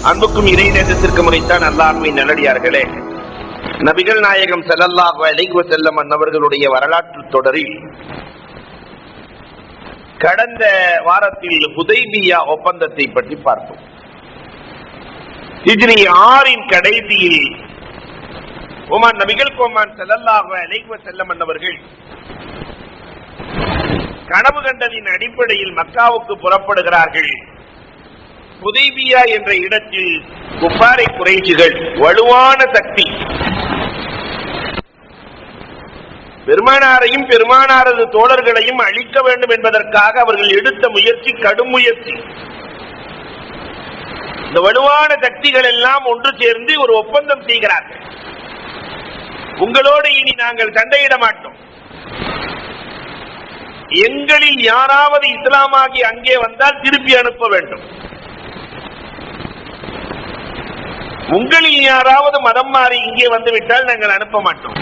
அன்புக்கும் இறை நேசத்திற்கும் உரைத்தான் அல்லாஹ்வின் நல்லடியார்களே, நபிகள் நாயகம் ஸல்லல்லாஹு அலைஹி வஸல்லம் அன்னவர்களுடைய வரலாற்று தொடரில் கடந்த வாரத்தில் ஹுதைபியா ஒப்பந்தத்தை பற்றி பார்த்தோம். ஹிஜ்ரி 6 கடைசியில் நபிகள் கோமான் ஸல்லல்லாஹு அலைஹி வஸல்லம் அன்னவர்கள் கனவு கண்டதின் அடிப்படையில் மக்காவுக்கு புறப்படுகிறார்கள். ஹுதைபியா என்ற இடத்தில் குஃபாரை குறைஷிகள் வலுவான சக்தி பெருமானாரையும் பெருமானாரது தோழர்களையும் அழிக்க வேண்டும் என்பதற்காக அவர்கள் எடுத்த முயற்சி கடும் முயற்சி. இந்த வலுவான சக்திகள் எல்லாம் ஒன்று சேர்ந்து ஒரு ஒப்பந்தம் செய்கிறார்கள். உங்களோடு இனி நாங்கள் சண்டையிட மாட்டோம், எங்களில் யாராவது இஸ்லாமாகி அங்கே வந்தால் திருப்பி அனுப்ப வேண்டும், உங்களில் யாராவது மதம் மாறி இங்கே வந்துவிட்டால் நாங்கள் அனுப்ப மாட்டோம்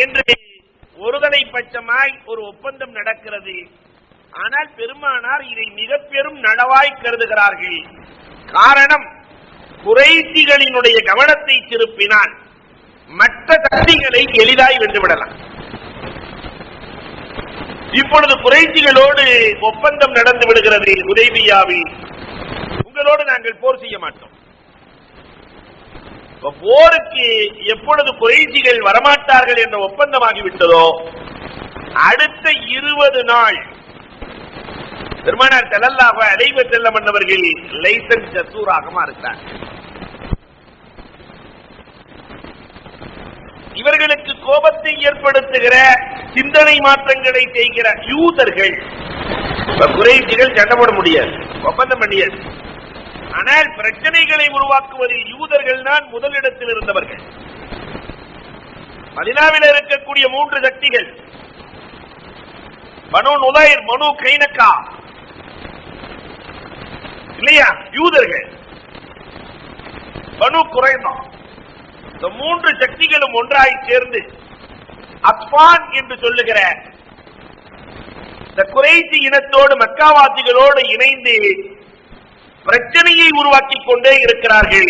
என்று ஒருதலை பட்சமாய் ஒரு ஒப்பந்தம் நடக்கிறது. ஆனால் பெருமானார் இதை மிக பெரும் நனவாய் கருதுகிறார்கள். காரணம், குறைஷிகளினுடைய கவனத்தை திருப்பினால் மற்ற சக்திகளை எளிதாய் வென்றுவிடலாம். இப்பொழுது குறைஷிகளோடு ஒப்பந்தம் நடந்து விடுகிறது ஹுதைபியாவில். உங்களோடு நாங்கள் போர் செய்ய மாட்டோம். போருக்கு எப்பொழுது குறைஷிகள் வரமாட்டார்கள் என்ற ஒப்பந்தமாகிவிட்டதோ அடுத்த 20 நாள் பெருமானார் ஸல்லல்லாஹு அலைஹி வஸல்லம் அன்னவர்கள் லைசன் ஜசூராக மாறுகிறார். இவர்களுக்கு கோபத்தை ஏற்படுத்துகிற சிந்தனை மாற்றங்களை செய்கிற யூதர்கள் குறைஷிகள் சண்டை போட முடியாது, ஒப்பந்தம் பண்ணியது. ஆனால் பிரச்சனைகளை உருவாக்குவதில் யூதர்கள் தான் முதலிடத்தில் இருந்தவர்கள். மதீனாவில் இருக்கக்கூடிய 3 சக்திகள், பனு நுதைர், பனு கைனகா இல்லையா, யூதர்கள், பனு குறைதா, இந்த 3 சக்திகளும் ஒன்றாய் சேர்ந்து அத்பான் என்று சொல்லுகிற இந்த குறைஷி இனத்தோடு மக்காவாசிகளோடு இணைந்து பிரச்சனையை உருவாக்கிக் கொண்டே இருக்கிறார்கள்.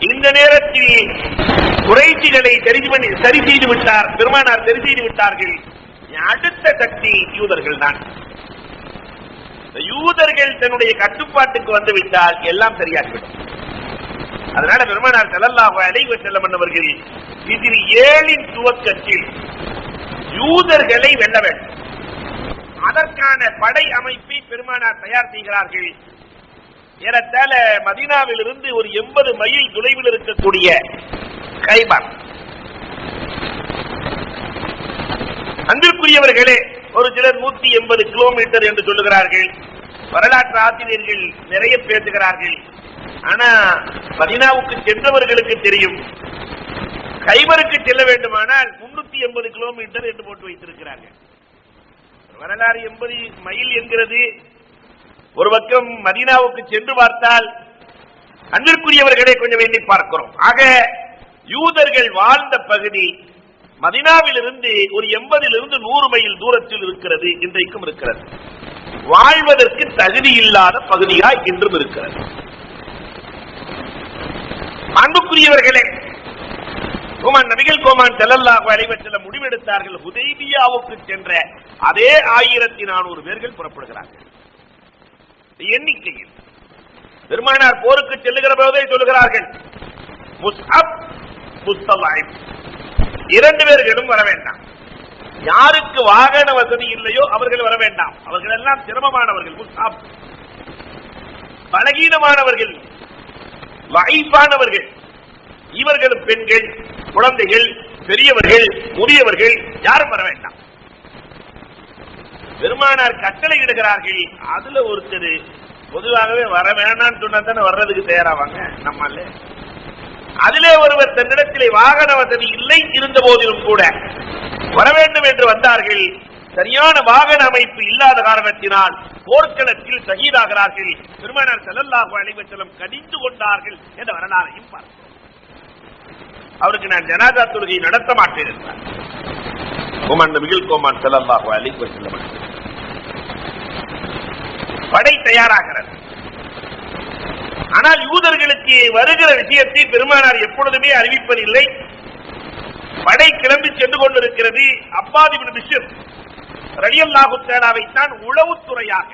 இந்த நேரத்தில் குறைஷிகளை சரி செய்து விட்டார் பெருமானார், சரி செய்து விட்டார்கள். அடுத்த சக்தி யூதர்கள் தான். யூதர்கள் தன்னுடைய கட்டுப்பாட்டுக்கு வந்துவிட்டால் எல்லாம் சரியாகிவிடும். அதனால பெருமானார் ஸல்லல்லாஹு அலைஹி வஸல்லம் அன்னவர்கள் ஹிஜ்ரி 7 துவக்கத்தில் யூதர்களை வெல்ல வேண்டும். அதற்கான படை அமைப்பை பெருமானார் தயார் செய்கிறார்கள். ஏறத்தாழ மதீனாவில் இருந்து ஒரு 80 மைல் தொலைவில் இருக்கக்கூடிய கைபர், அன்பிற்குரியவர்களே, ஒரு சிலர் 180 கிலோமீட்டர் என்று சொல்லுகிறார்கள். வரலாற்று ஆசிரியர்கள் நிறைய பேசுகிறார்கள். ஆனா மதீனாவுக்கு சென்றவர்களுக்கு தெரியும், கைபருக்கு செல்ல வேண்டுமானால் 380 கிலோமீட்டர் என்று போட்டு வைத்திருக்கிறார்கள். வரலாறு 80 மைல் என்கிறது. ஒரு பக்கம் மதீனாவுக்கு சென்று பார்த்தால் அன்பிற்குரியவர்களை கொஞ்சம் எண்ணி பார்க்கிறோம். ஆக யூதர்கள் வாழ்ந்த பகுதி மதீனாவில் இருந்து ஒரு 80 100 மைல் தூரத்தில் இருக்கிறது, இன்றைக்கும் இருக்கிறது. வாழ்வதற்கு தகுதி இல்லாத பகுதியாய் இன்றும் இருக்கிறது. அன்புக்குரியவர்களே, நபிகள் கோமான் ஸல்லல்லாஹு அலைஹி வஸல்லம் முடிவெடுத்தார்கள். ஹுதைபியாவுக்கு சென்ற அதே 1400 பேர்கள் புறப்படுகிறார்கள். எண்ணிக்கையில் பெருமானார் போருக்கு செல்லுகிற போதே சொல்லுகிறார்கள், முஸ்அப் முஸ்தலைப் 2 பேர்களும் வர வேண்டாம். யாருக்கு வாகன வசதி இல்லையோ அவர்கள் வர வேண்டாம். அவர்கள் எல்லாம் சிரமமானவர்கள், முஸ்அப் பலகீனமானவர்கள், வைஃபானவர்கள். இவர்களும் பெண்கள், குழந்தைகள், பெரியவர்கள், முதியவர்கள் யாரும் வர வேண்டாம். பெருமானார் கட்டளை இடுகிறார்கள். அதுல ஒருத்தர் பொதுவாகவே வர வேண்டாம்னு சொன்னா தானே வர்றதுக்கு தயாராவாங்க நம்மால. அதிலே ஒருவர் தன்னிடத்திலே வாகன வசதி இல்லை, இருந்த போதிலும் கூட வர வேண்டும் என்று வந்தார்கள். சரியான வாகன அமைப்பு இல்லாத காரணத்தினால் போர்க்களத்தில் ஷஹீதாகிறார்கள். பெருமானார் ஸல்லல்லாஹு அலைஹி வஸல்லம் கடிந்து கொண்டார்கள் என்ற வரலாறையும் பார்க்கிறோம். அவருக்கு நான் ஜனாஸா தொழுகை நடத்த மாட்டேன் என்றார் நபிகள் கோமான் ஸல்லல்லாஹு அலைஹி வஸல்லம். படை தயாராகிறது. ஆனால் யூதர்களுக்கு வருகிற விஷயத்தை பெருமானார் எப்பொழுதுமே அறிவிப்பதில்லை. படை கிளம்பி சென்று கொண்டிருக்கிறது. அப்பாத் இப்னு பிஷ்ர் ரலியல்லாஹு தஆலாவை தான் உளவுத்துறையாக,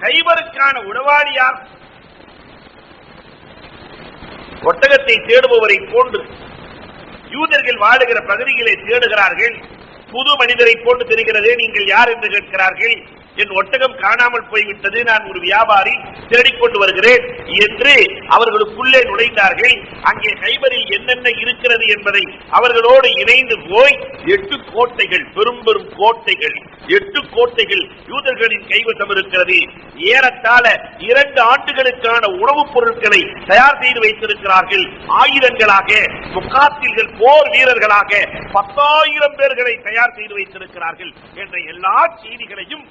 கைபருக்கான உளவாளியாக, ஒட்டகத்தை தேடுபவரை போன்று யூதர்கள் வாழுகிற பகுதிகளை தேடுகிறார்கள். புது மனிதரை போன்று தெரிகிறதே, நீங்கள் யார் என்று கேட்கிறார்கள். என் ஒட்டகம் காணாமல் போய்விட்டது, நான் ஒரு வியாபாரி, தேடிக்கொண்டு வருகிறேன் என்று அவர்களுக்குள்ளே நுழைந்தார்கள். அங்கே கைபரில் என்னென்ன இருக்கிறது என்பதை அவர்களோடு இணைந்து போய் 8 கோட்டைகள், பெரும் பெரும் கோட்டைகள், 8 கோட்டைகள் யூதர்களின் கைவசம் இருக்கிறது. ஏறத்தாழ 2 ஆண்டுகளுக்கான உணவுப் பொருட்களை தயார் செய்து வைத்திருக்கிறார்கள். ஆயுதங்களாக, முகாத்தில்கள், போர் வீரர்களாக 10,000 பேர்களை தயார் செய்து வைத்திருக்கிறார்கள் என்ற எல்லா செய்திகளையும்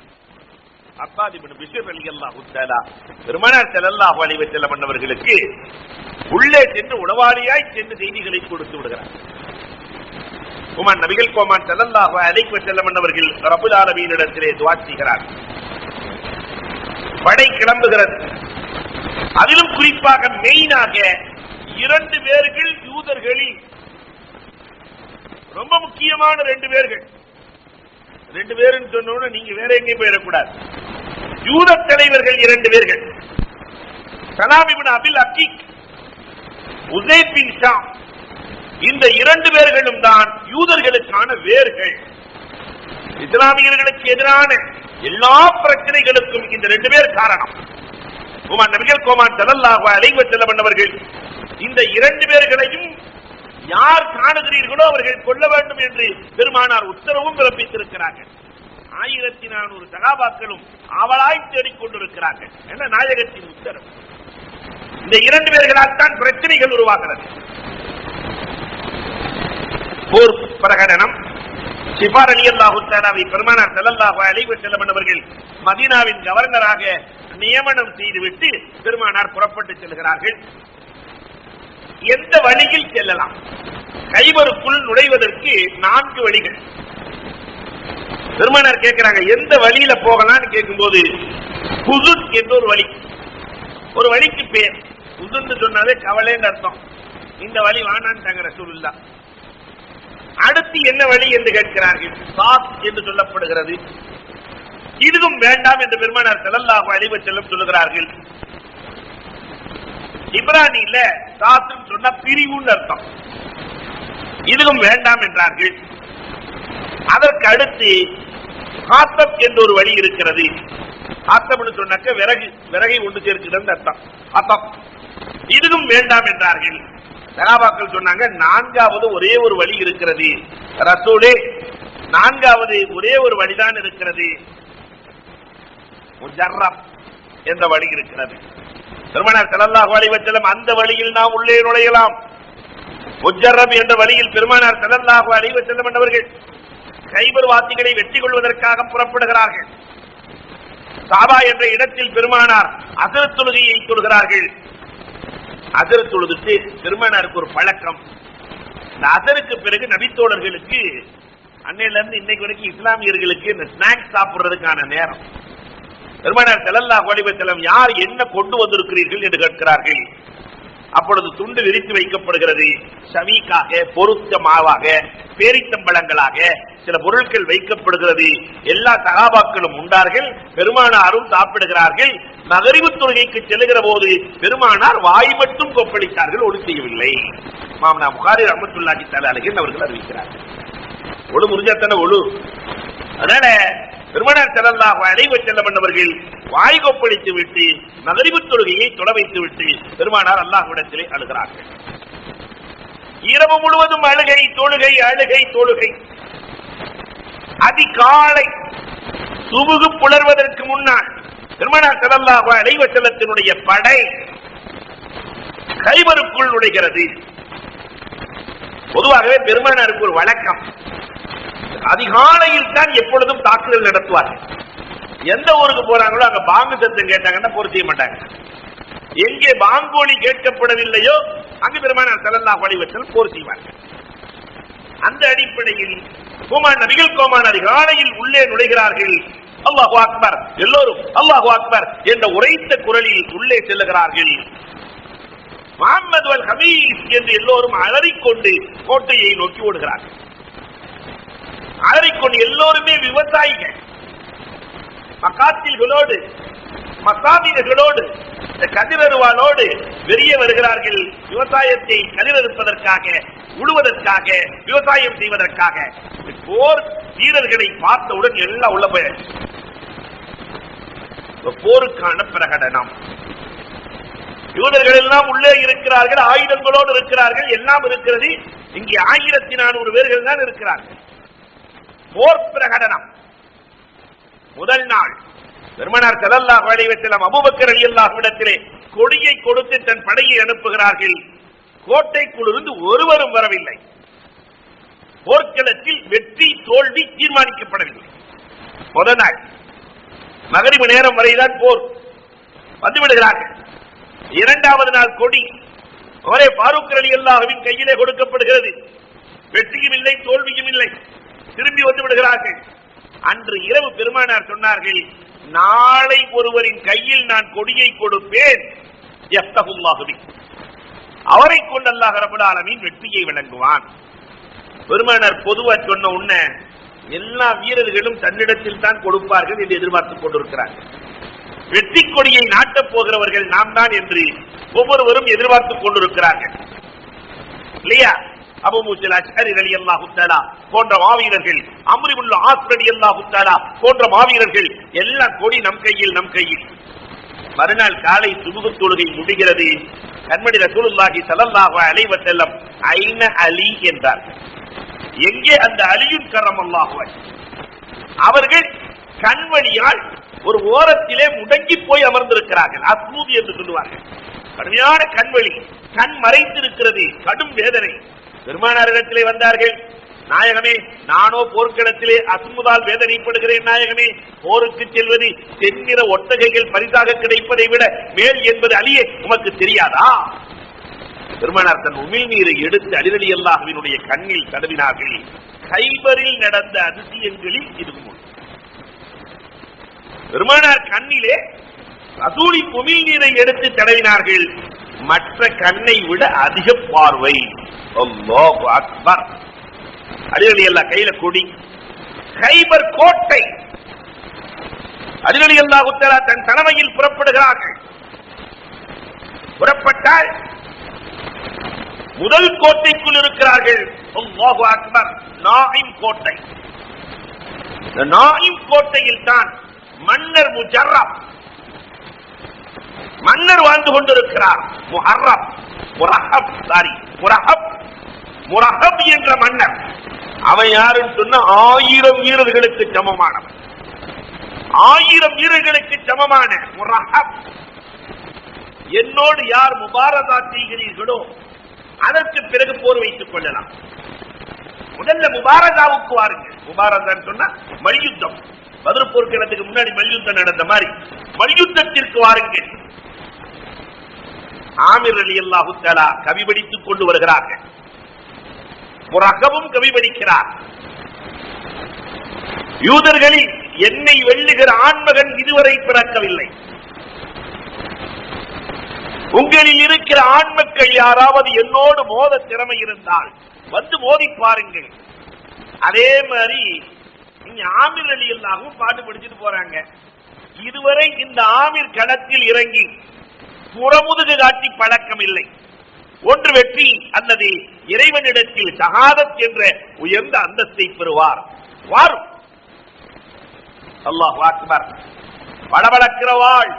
அப்பாத் இப்னு பிஷ்ர் ரலியல்லாஹு தஆலா பெருமானார் ஸல்லல்லாஹு அலைஹி வஸல்லம் அவர்களுக்கு உள்ளே சென்று உளவாளியாய் சென்று செய்திகளை கொடுத்து விடுகிறார். நபிகள் கோமான் ஸல்லல்லாஹு அலைஹி வஸல்லம் அவர்கள் ரப்புல் ஆலமீனிடத்திலே துஆ செய்கிறார். படை கிளம்புகிறது. அதிலும் குறிப்பாக மெயினாக 2 பேர்கள் யூதர்களில் ரொம்ப முக்கியமான 2 பேர்கள். 2 பேருன்னு சொன்னோன்னு நீங்க வேற எங்கேயும் போயிடக்கூடாது. யூத தலைவர்கள் 2 பேர்கள், சலாம் இப்னு அபில் அகீக், உஸைத் பின் ஷாம். இந்த 2 பேர்களும் தான் யூதர்களுக்கான வேர்கள். இஸ்லாமியர்களுக்கு எதிரான எல்லா பிரச்சனைகளுக்கும் இந்த 2 பேர் காரணம். நபிகள் கோமான் ஸல்லல்லாஹு அலைஹி வஸல்லம் அவர்கள் இந்த 2 பேர்களையும் யார் காணுகிறீர்களோ அவர்கள் கொல்ல வேண்டும் என்று பெருமானார் உத்தரவும் பிறப்பித்திருக்கிறார்கள். 1400 சகாபாக்களும் அவளாய் தேடிக்கொண்டிருக்கிறார்கள் என்ற நாயகத்தின் உத்தரவு. இந்த 2 பேர்களால் தான் பிரச்சனைகள் உருவாகிறது. போர் பிரகடனம். ஷிஃபா ரலியல்லாஹு தஆலாவை பெருமானார் ஸல்லல்லாஹு அலைஹி வஸல்லம் அவர்கள் மதீனாவின் கவர்னராக நியமனம் செய்துவிட்டு பெருமானார் புறப்பட்டு செல்கிறார்கள். எந்த வழியில் செல்லலாம்? கைபருக்குள் நுழைவதற்கு 4 வழிகள். பெருமானார் கேட்கிறாங்க, எந்த வழியில போகலாம்னு கேட்கும்போது ஹுசுன் என்ற ஒரு வழிக்கு பேர். ஹுசுன் சொன்னாலே கவலைன்னு அர்த்தம். இந்த வழி வானான்ட்டாங்க ரசூலுல்லாஹ். அடுத்து என்ன வழி என்று கேட்கிறார்கள். சாத் என்று சொல்லப்படுகிறது. இதுவும் வேண்டாம் என்று பெருமானார் ஸல்லல்லாஹு அலைஹி வஸல்லம் சொல்லுகிறார்கள். இப்ரானில சாத் சொன்ன பிரிவுன்னு அர்த்தம். இதுவும் வேண்டாம் என்றார்கள். அதற்கு அடுத்து ஹாத்தப் என்ற ஒரு வழி இருக்கிறது. ஹாத்தப்னு சொன்னாக்க விறகை ஒன்று சேர்க்கிறது அர்த்தம். ஹாத்தப் இதுவும் வேண்டாம் என்றார்கள். சகாபாக்கள் சொன்னாங்க, 4வது ஒரே ஒரு வழி இருக்கிறது ரசூலே, 4வது ஒரே ஒரு வழிதான் இருக்கிறது. முஜர்ரப் என்ற வழி இருக்கிறது. பெருமானார் ஸல்லல்லாஹு அலைஹி வஸல்லம் அந்த வழியில் நாம் உள்ளே நுழையலாம். முஜர்ரப் என்ற வழியில் பெருமானார் ஸல்லல்லாஹு அலைஹி வஸல்லம் அவர்கள் கைபர் வாசிகளை வெற்றி கொள்வதற்காக புறப்படுகிறார்கள். சாபா என்ற இடத்தில் பெருமானார் அசர் தொழுகையை தொழுகிறார்கள். அசர் தொழுதுட்டு பெருமானாருக்கு ஒரு பழக்கம். இந்த அசருக்கு பிறகு நபித்தோழர்களுக்கு அன்னையில இருந்து இன்னைக்கு வரைக்கும் இஸ்லாமியர்களுக்கு இந்த ஸ்நாக்ஸ் சாப்பிடுறதுக்கான நேரம். பெருமானார் ஸல்லல்லாஹு அலைஹி வஸல்லம் யார் என்ன கொண்டு வந்திருக்கிறீர்கள் என்று கேட்கிறார்கள். அப்பொழுது துண்டு விரித்து வைக்கப்படுகிறது. ஷவீக்காக, பொருத்த மாவாக, பேரித்தம்பழங்களாக சில பொருட்கள் வைக்கப்படுகிறது. எல்லா சகாபாக்களும் உண்டார்கள். பெருமானாரும் சாப்பிடுகிறார்கள். மகரிபு தொழுகைக்கு செல்லுகிற போது பெருமானார் வாய் மட்டும் கொப்பளித்தார்கள், ஒளி செய்யவில்லை. மாமனா புகாரி ரஹ்மத்துல்லாஹி தஆலா அலைஹி அவர்கள் அறிவிக்கிறார்கள். ஒளு முறிஞ்சத்தன ஒளு. அதனால பெருமானார் ஸல்லல்லாஹு அலைஹி வஸல்லம் அவர்கள் வாய் கொப்பளித்து விட்டு மகரிபு தொழுகையை தொட வைத்து விட்டு பெருமானார் அல்லாஹ்விடத்திலே அழுகிறார்கள். இரவு முழுவதும் அழுகை தொழுகை, அழுகை தொழுகை. அதிகாலை சுபுகு புலர்வதற்கு முன்னால் பெருமானார் ஸல்லல்லாஹு அலைஹி வஸல்லத்தினுடைய படை கைபருக்குள் நுழைகிறது. பொதுவாகவே பெருமானாருக்கு ஒரு வழக்கம், அதிகாலையில் தான் எப்பொழுதும் தாக்குதல் நடத்துவார். எந்த ஊருக்கு போறாங்களோ அங்க பாங்கு சத்தம் கேட்டாங்கன்னா போர் செய்ய மாட்டாங்க. எங்கே பாங்கோலி கேட்கப்படவில்லையோ அங்கு பெருமானார் ஸல்லல்லாஹு அலைஹி வஸல்லம் போர் செய்வார்கள். அந்த அடிப்படையில் நபிகள் கோமான் அதிகாலையில் உள்ளே நுழைகிறார்கள். அல்லாஹு அக்பர், எல்லோரும் அல்லாஹு அக்பர் என்ற உரைத்த குரலில் உள்ளே செல்லுகிறார்கள். முஹம்மது வல் ஹமீஸ் என்று எல்லோரும் அலறிக்கொண்டு கோட்டையை நோக்கி ஓடுகிறார்கள். அலறிக்கொண்டு எல்லோருமே விவசாயிகள், மக்காத்தில்களோடு மசாமிகளோடு கதிரருவானோடு வெளியே வருகிறார்கள். விவசாயத்தை கதிரறுப்பதற்காக, உழுவதற்காக, விவசாயம் செய்வதற்காக. போர் வீரர்களை பார்த்தவுடன் எல்லாம் உள்ள போய் போருக்கான பிரகடனம். யூதர்கள் எல்லாம் உள்ளே இருக்கிறார்கள், ஆயுதங்களோடு இருக்கிறார்கள், எல்லாம் இருக்கிறது. இங்கே 1400 பேர்கள் தான் இருக்கிறார்கள். போர் பிரகடனம். முதல் நாள் பெருமானார் ஸல்லல்லாஹு அலைஹி வஸல்லம் அபூபக்கர் ரலியல்லாஹு இடத்திலே கொடியை கொடுத்து தன் படையை அனுப்புகிறார்கள். கோட்டைக்குள்ளிருந்து ஒருவரும் வரவில்லை. போர்க்களத்தில் வெற்றி தோல்வி தீர்மானிக்கப்படவில்லை. முதல் நாள் மகரிபு நேரம் வரைதான் போர். வந்துவிடுகிறார்கள். இரண்டாவது நாள் கொடி அவரே ஃபாரூக் ரலியல்லாஹுவின் கையிலே கொடுக்கப்படுகிறது. வெற்றியும் இல்லை, தோல்வியும் இல்லை. திரும்பி வந்து விடுகிறார்கள். அன்று இரவு பெருமானார் சொன்னார்கள், நாளை ஒருவரின் கையில் நான் கொடியை கொடுப்பேன், அவரை கொண்டு அல்லாஹ் ரப்பல் ஆலமீன் வெற்றியை வழங்குவான். பெருமானார் பொதுவா சொன்ன உடனே எல்லா வீரர்களும் தன்னிடத்தில் தான் கொடுப்பார்கள் என்று எதிர்பார்த்துக் கொண்டிருக்கிறார்கள். வெற்றி கொடியை நாட்டப் போகிறவர்கள் நாம் தான் என்று ஒவ்வொருவரும் எதிர்பார்த்துக் கொண்டிருக்கிறார்கள் இல்லையா? அபூ மூஸா அஷ்அரி ரலியல்லாஹு தஆலா போன்ற மாவீரர்கள், அம்ர் இப்னு ஆஸ் ரலியல்லாஹு தஆலா போன்ற மாவீரர்கள் எல்லாம் கொடி நம் கையில், நம் கையில். மறுநாள் காலை சுபுஹ் தொழுகை முடிகிறது. கண்மணி ரசூலுல்லாஹி ஸல்லல்லாஹு அலைஹி வஸல்லம் ஐன அலி என்றார். எங்கே அந்த அலியுன் கர்ரமல்லாஹு வஜ்? அவர்கள் கண்வழியால் ஒரு ஓரத்திலே முடங்கி போய் அமர்ந்திருக்கிறார்கள். அஸ்மூதி என்று சொல்லுவார்கள். கடுமையான கண்வழி, கண் மறைத்திருக்கிறது, கடும் வேதனை. பெருமானாரிடத்திலே வந்தார்கள். நாயகமே, நானோ போர்க்களத்திலே அஸ்முதால் வேதனைப்படுகிறேன். நாயகமே, போருக்கு செல்வது செந்நிற ஒட்டகைகள் பரிசாக கிடைப்பதை விட மேல் என்பது அலியே உமக்கு தெரியாதா? பெருமானார் தன் உமிழ் நீரை எடுத்து அலி ரலியல்லாஹுவினுடைய கண்ணில் தடவினார்கள். கைபரில் நடந்த அதிசயங்களில் இதுவும் ஒன்று. பெருமானார் கண்ணிலே ரசூலின் உமிழ் நீரை எடுத்து தடவினார்கள். மற்ற கண்ணை விட அதிக பார்வை. அல்லாஹு அக்பர். அலி ரலியல்லாஹு கையில கொடி, கைபர் கோட்டை. அலி ரலியல்லாஹு தஆலா தன் தலைமையில் புறப்படுகிறார்கள். புறப்பட்டால் முதல் கோட்டைக்குள் இருக்கிறார்கள். அல்லாஹு அக்பர். நாயிம் கோட்டை. நாயிம் கோட்டையில் தான் மன்னர் முஜர்ரப், மன்னர் வாழ்ந்து கொண்டிருக்கிறார். முஹர்ரப், முரஹப், சாரி முரஹப், முரஹப் என்ற மன்னர். அவன் யாருன்னு சொன்ன 1000 வீரர்களுக்கு சமமானவன். 1000 வீரர்களுக்கு சமமான முரஹப். என்னோடு யார் முபாரதா செய்கிறீர்களோ அதற்கு பிறகு போர் வைத்துக் கொள்ளலாம். முதல்ல முபாரதாவுக்கு வாருங்கள். முபாரதான்னு சொன்னா மல்யுத்தம். பத்ர் போர்க்களத்துக்கு முன்னாடி மல்யுத்தம் நடந்த மாதிரி மல்யுத்தத்திற்கு வாருங்கள். ஆமிர் ரலியல்லாஹு தஆலா கவி படித்துக் கொண்டு வருகிறார்கள். முரஹபும் கவி படிக்கிறார். யூதர்களில் என்னை வெல்லுகிற ஆண்மகன் இதுவரை பிறக்கவில்லை. உங்களில் இருக்கிற ஆண்மக்கள் யாராவது என்னோடு மோத திறமை இருந்தால் வந்து மோதி பாருங்கள். அதே மாதிரி நீங்க ஆமிர் ரலியல்லாஹு பாட்டு படிச்சுட்டு போறாங்க. இதுவரை இந்த ஆமிர் களத்தில் இறங்கி புறமுதுகு காட்டி பழக்கம் இல்லை. ஒன்று வெற்றி அல்லது இறைவனிடத்தில் ஷஹாதத் என்ற உயர்ந்த அந்தஸ்தை பெறுவார். வாரும். அல்லாஹு அக்பர். பளபளக்கிற வாழ்.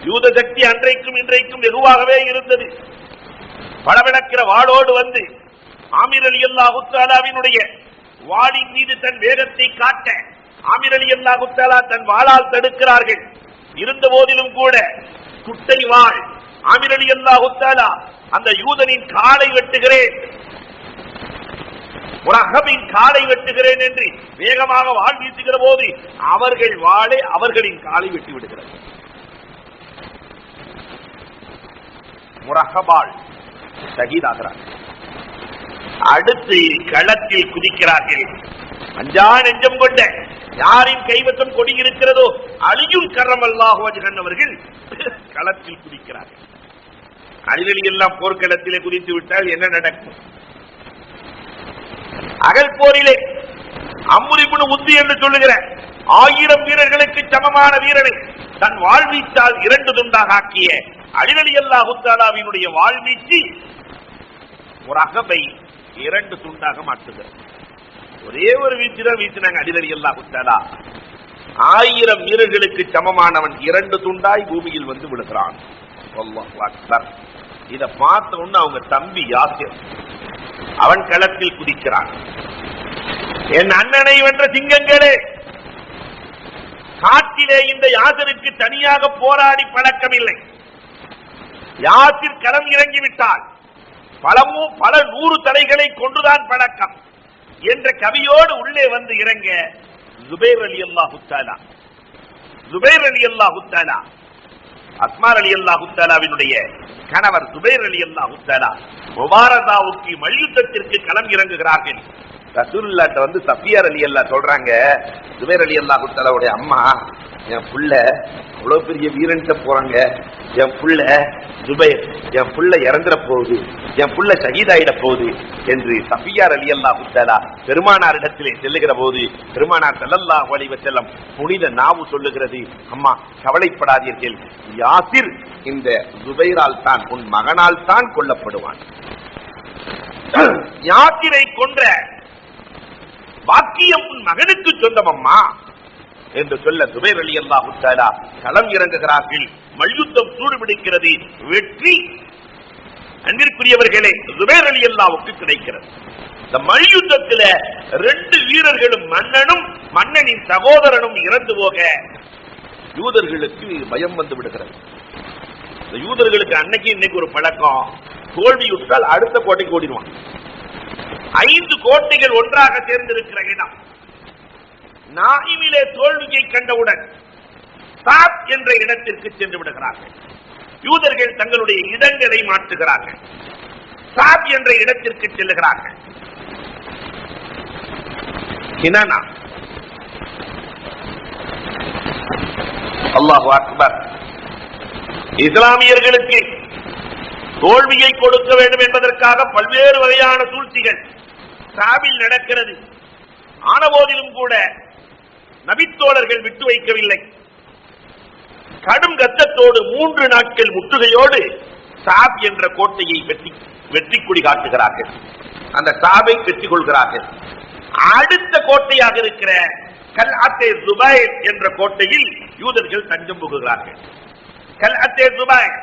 யூத சக்தி அன்றைக்கும் இன்றைக்கும் வெகுவாகவே இருந்தது. பளபளக்கிற வாளோடு வந்து ஆமிர் ரலியல்லாஹு தஆலாவினுடைய வாளின் மீது தன் வேகத்தை காட்ட ஆமிர் ரலியல்லாஹு தஆலா தன் வாளால் தடுக்கிறார்கள். இருந்த போதிலும் கூட குட்டை வாள். ஆமிர் ரலியல்லாஹு தஆலா அந்த யூதனின் காலை வெட்டுகிறேன், முரஹபின் காலை வெட்டுகிறேன் என்று வேகமாக வாள் வீசுகிற போது அவர்கள் வாளை அவர்களின் காலை வெட்டி விடுகிறது. முரஹபால் ஷஹீதாகிறார். அடுத்து களத்தில் குதிக்கிறார்கள். அஞ்சா நெஞ்சம் கொண்ட யாரின் கைவசம் கொடி இருக்கிறதோ அலியுல் கர்ரமல்லாஹு வஜ்ஹன் அவர்கள் களத்தில் குதிக்கிறார்கள். அலி எல்லாம் போர்க்களத்திலே குதித்து விட்டால் என்ன நடக்கும்? அகல் போரிலே அம்ர் இப்னு உத்தி என்று சொல்லுகிற 1000 வீரர்களுக்கு சமமான வீரனை தன் வாழ்வீச்சால் 2 துண்டாக ஆக்கிய அலி ரலியல்லாஹு தஆலாவினுடைய வாழ்வீச்சு ஒரு அகபை 2 துண்டாக மாற்றுகிறது. ஒரே ஒரு வீச்சு தான் வீசினாங்க அலி ரலியல்லாஹு தஆலா. 1000 வீரர்களுக்கு சமமானவன் 2 துண்டாய் பூமியில் வந்து விழுகிறான். அல்லாஹு அக்பர். இத பார்த்த உடனே அவங்க தம்பி யாசிர் அவன் களத்தில் குதிக்கிறான். என் அண்ணனை வென்ற சிங்கங்களே, காட்டிலே இந்த யாசிருக்கு தனியாக போராடி பழக்கம் இல்லை. யாசிர் களம் இறங்கிவிட்டால் பல 100 தலைகளை கொண்டுதான் பழக்கம் என்ற கவியோடு உள்ளே வந்து இறங்க ஜுபைர் ரலியல்லாஹு தஆலா, அஸ்மா ரலியல்லாஹு தஆலாவினுடைய கணவர் ஜுபைர் ரலியல்லாஹு தஆலா முபாரஸாவுக்கு மல்யுத்தத்திற்கு களம் இறங்குகிறார்கள். ரசூலுல்லாஹ் வந்து சஃபியா ரலியல்லாஹு சொல்றாங்க, ஜுபைர் ரலியல்லாஹு தஆலாவுடைய அம்மா, என் புள்ள அவ்வளவு பெரிய வீரன்ட்ட போறாங்க, என் புள்ள ஜுபைர், என் புள்ள இறந்துற போகுது, என் புள்ள ஷஹீதாயிட போகுது என்று சஃபியா ரலியல்லாஹு தஆலா பெருமானாரிடத்திலே செல்லுகிற போது பெருமானார் ஸல்லல்லாஹு அலைஹி வஸல்லம் புனித நாவு சொல்லுகிறது, அம்மா கவலைப்படாதீர்கள், யாசிர் இந்த ஜுபைரால் தான், உன் மகனால் தான் கொல்லப்படுவான். யாசிரை கொன்ற பாக்கியம் உன் மகனுக்கு சொந்தம் அம்மா என்று சொல்ல ஜுபைர் ரலியல்லாஹு தஆலா களம் இறங்குகிறார்கள். மல்யுத்தம் சூடுபிடிக்கிறது. வெற்றி அன்பிற்குரியவர்களே ஜுபைர் ரலியல்லாஹுவுக்கு கிடைக்கிறது. இந்த மல்யுத்தத்தில் 2 வீரர்களும் மன்னனும் மன்னனின் சகோதரனும் இறந்து போக யூதர்களுக்கு பயம் வந்து விடுகிறது. இந்த யூதர்களுக்கு அன்னைக்கு இன்னைக்கு ஒரு பழக்கம், தோல்வியுற்றால் அடுத்த கோட்டைக்கு ஓடிடுவான். 5 கோட்டைகள் ஒன்றாக சேர்ந்திருக்கிற இடம். நாயிமிலே தோல்வியை கண்டவுடன் சாப் என்ற இடத்திற்கு சென்று விடுகிறார்கள். யூதர்கள் தங்களுடைய இடங்களை மாற்றுகிறார்கள். சாப் என்ற இடத்திற்கு செல்லுகிறார்கள். கினானா. அல்லாஹு அக்பர். இஸ்லாமியர்களுக்கு தோல்வியை கொடுக்க வேண்டும் என்பதற்காக பல்வேறு வகையான சூழ்ச்சிகள் சாபில் நடக்கிறது. ஆனபோதிலும் கூட நபித்தோழர்கள் விட்டு வைக்கவில்லை. கடும் கத்தத்தோடு 3 நாட்கள் முற்றுகையோடு சாப் என்ற கோட்டையை வெற்றி கொடி காட்டுகிறார்கள். அந்த சாபை வெற்றி கொள்கிறார்கள். அடுத்த கோட்டையாக இருக்கிற கல்அத்தே ஜுபைர் என்ற கோட்டையில் யூதர்கள் தஞ்சம் புகுகிறார்கள். கல்அத்தே ஜுபைர்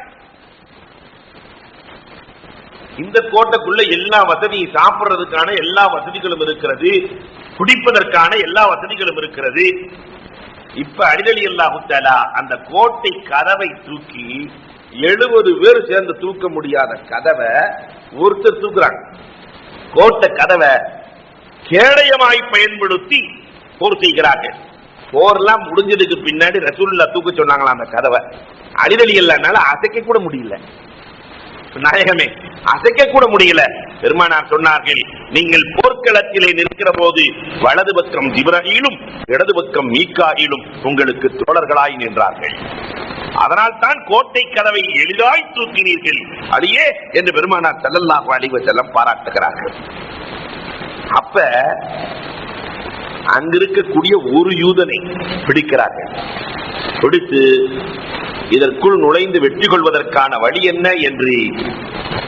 இந்த கோட்டைக்குள்ள எல்லா வசதி, சாப்பிடுறதுக்கான எல்லா வசதிகளும் இருக்கிறது, குடிப்பதற்கான எல்லா வசதிகளும் இருக்கிறது. இப்ப அலி ரலியல்லாஹு தஆலா அந்த கோட்டை கதவை தூக்கி 70 பேர் சேர்ந்து தூக்க முடியாத கதவை ஒருத்தர் தூக்குறாங்க. கோட்டை கதவை கேடயமாய் பயன்படுத்தி போர் செய்கிறார்கள். போர்லாம் முடிஞ்சதுக்கு பின்னாடி ரசூலுல்லாஹ் தூக்க சொன்னாங்களா அந்த கதவை. அலி ரலியல்லாஹு அசைக்க கூட முடியல. நாயகமே அசைக்க கூட முடியல. பெருமானார் சொன்னார்கள், நீங்கள் போர்க்களத்திலே நிற்கிற போது வலது பக்கம் ஜிப்ராயீலும் இடது பக்கம் மீகாயிலும் உங்களுக்கு தோழர்களாய் நின்றார்கள். அதனால் தான் கோட்டை கதவை எளிதாய் தூக்கினீர்கள் அலியே என்று பெருமானார் ஸல்லல்லாஹு அலைஹி வஸல்லம் பாராட்டுகிறார்கள். அப்ப அங்கிருக்கக்கூடிய ஒரு யூதனை பிடிக்கிறார்கள். பிடித்து இதற்குள் நுழைந்து வெற்றி கொள்வதற்கான வழி என்ன என்று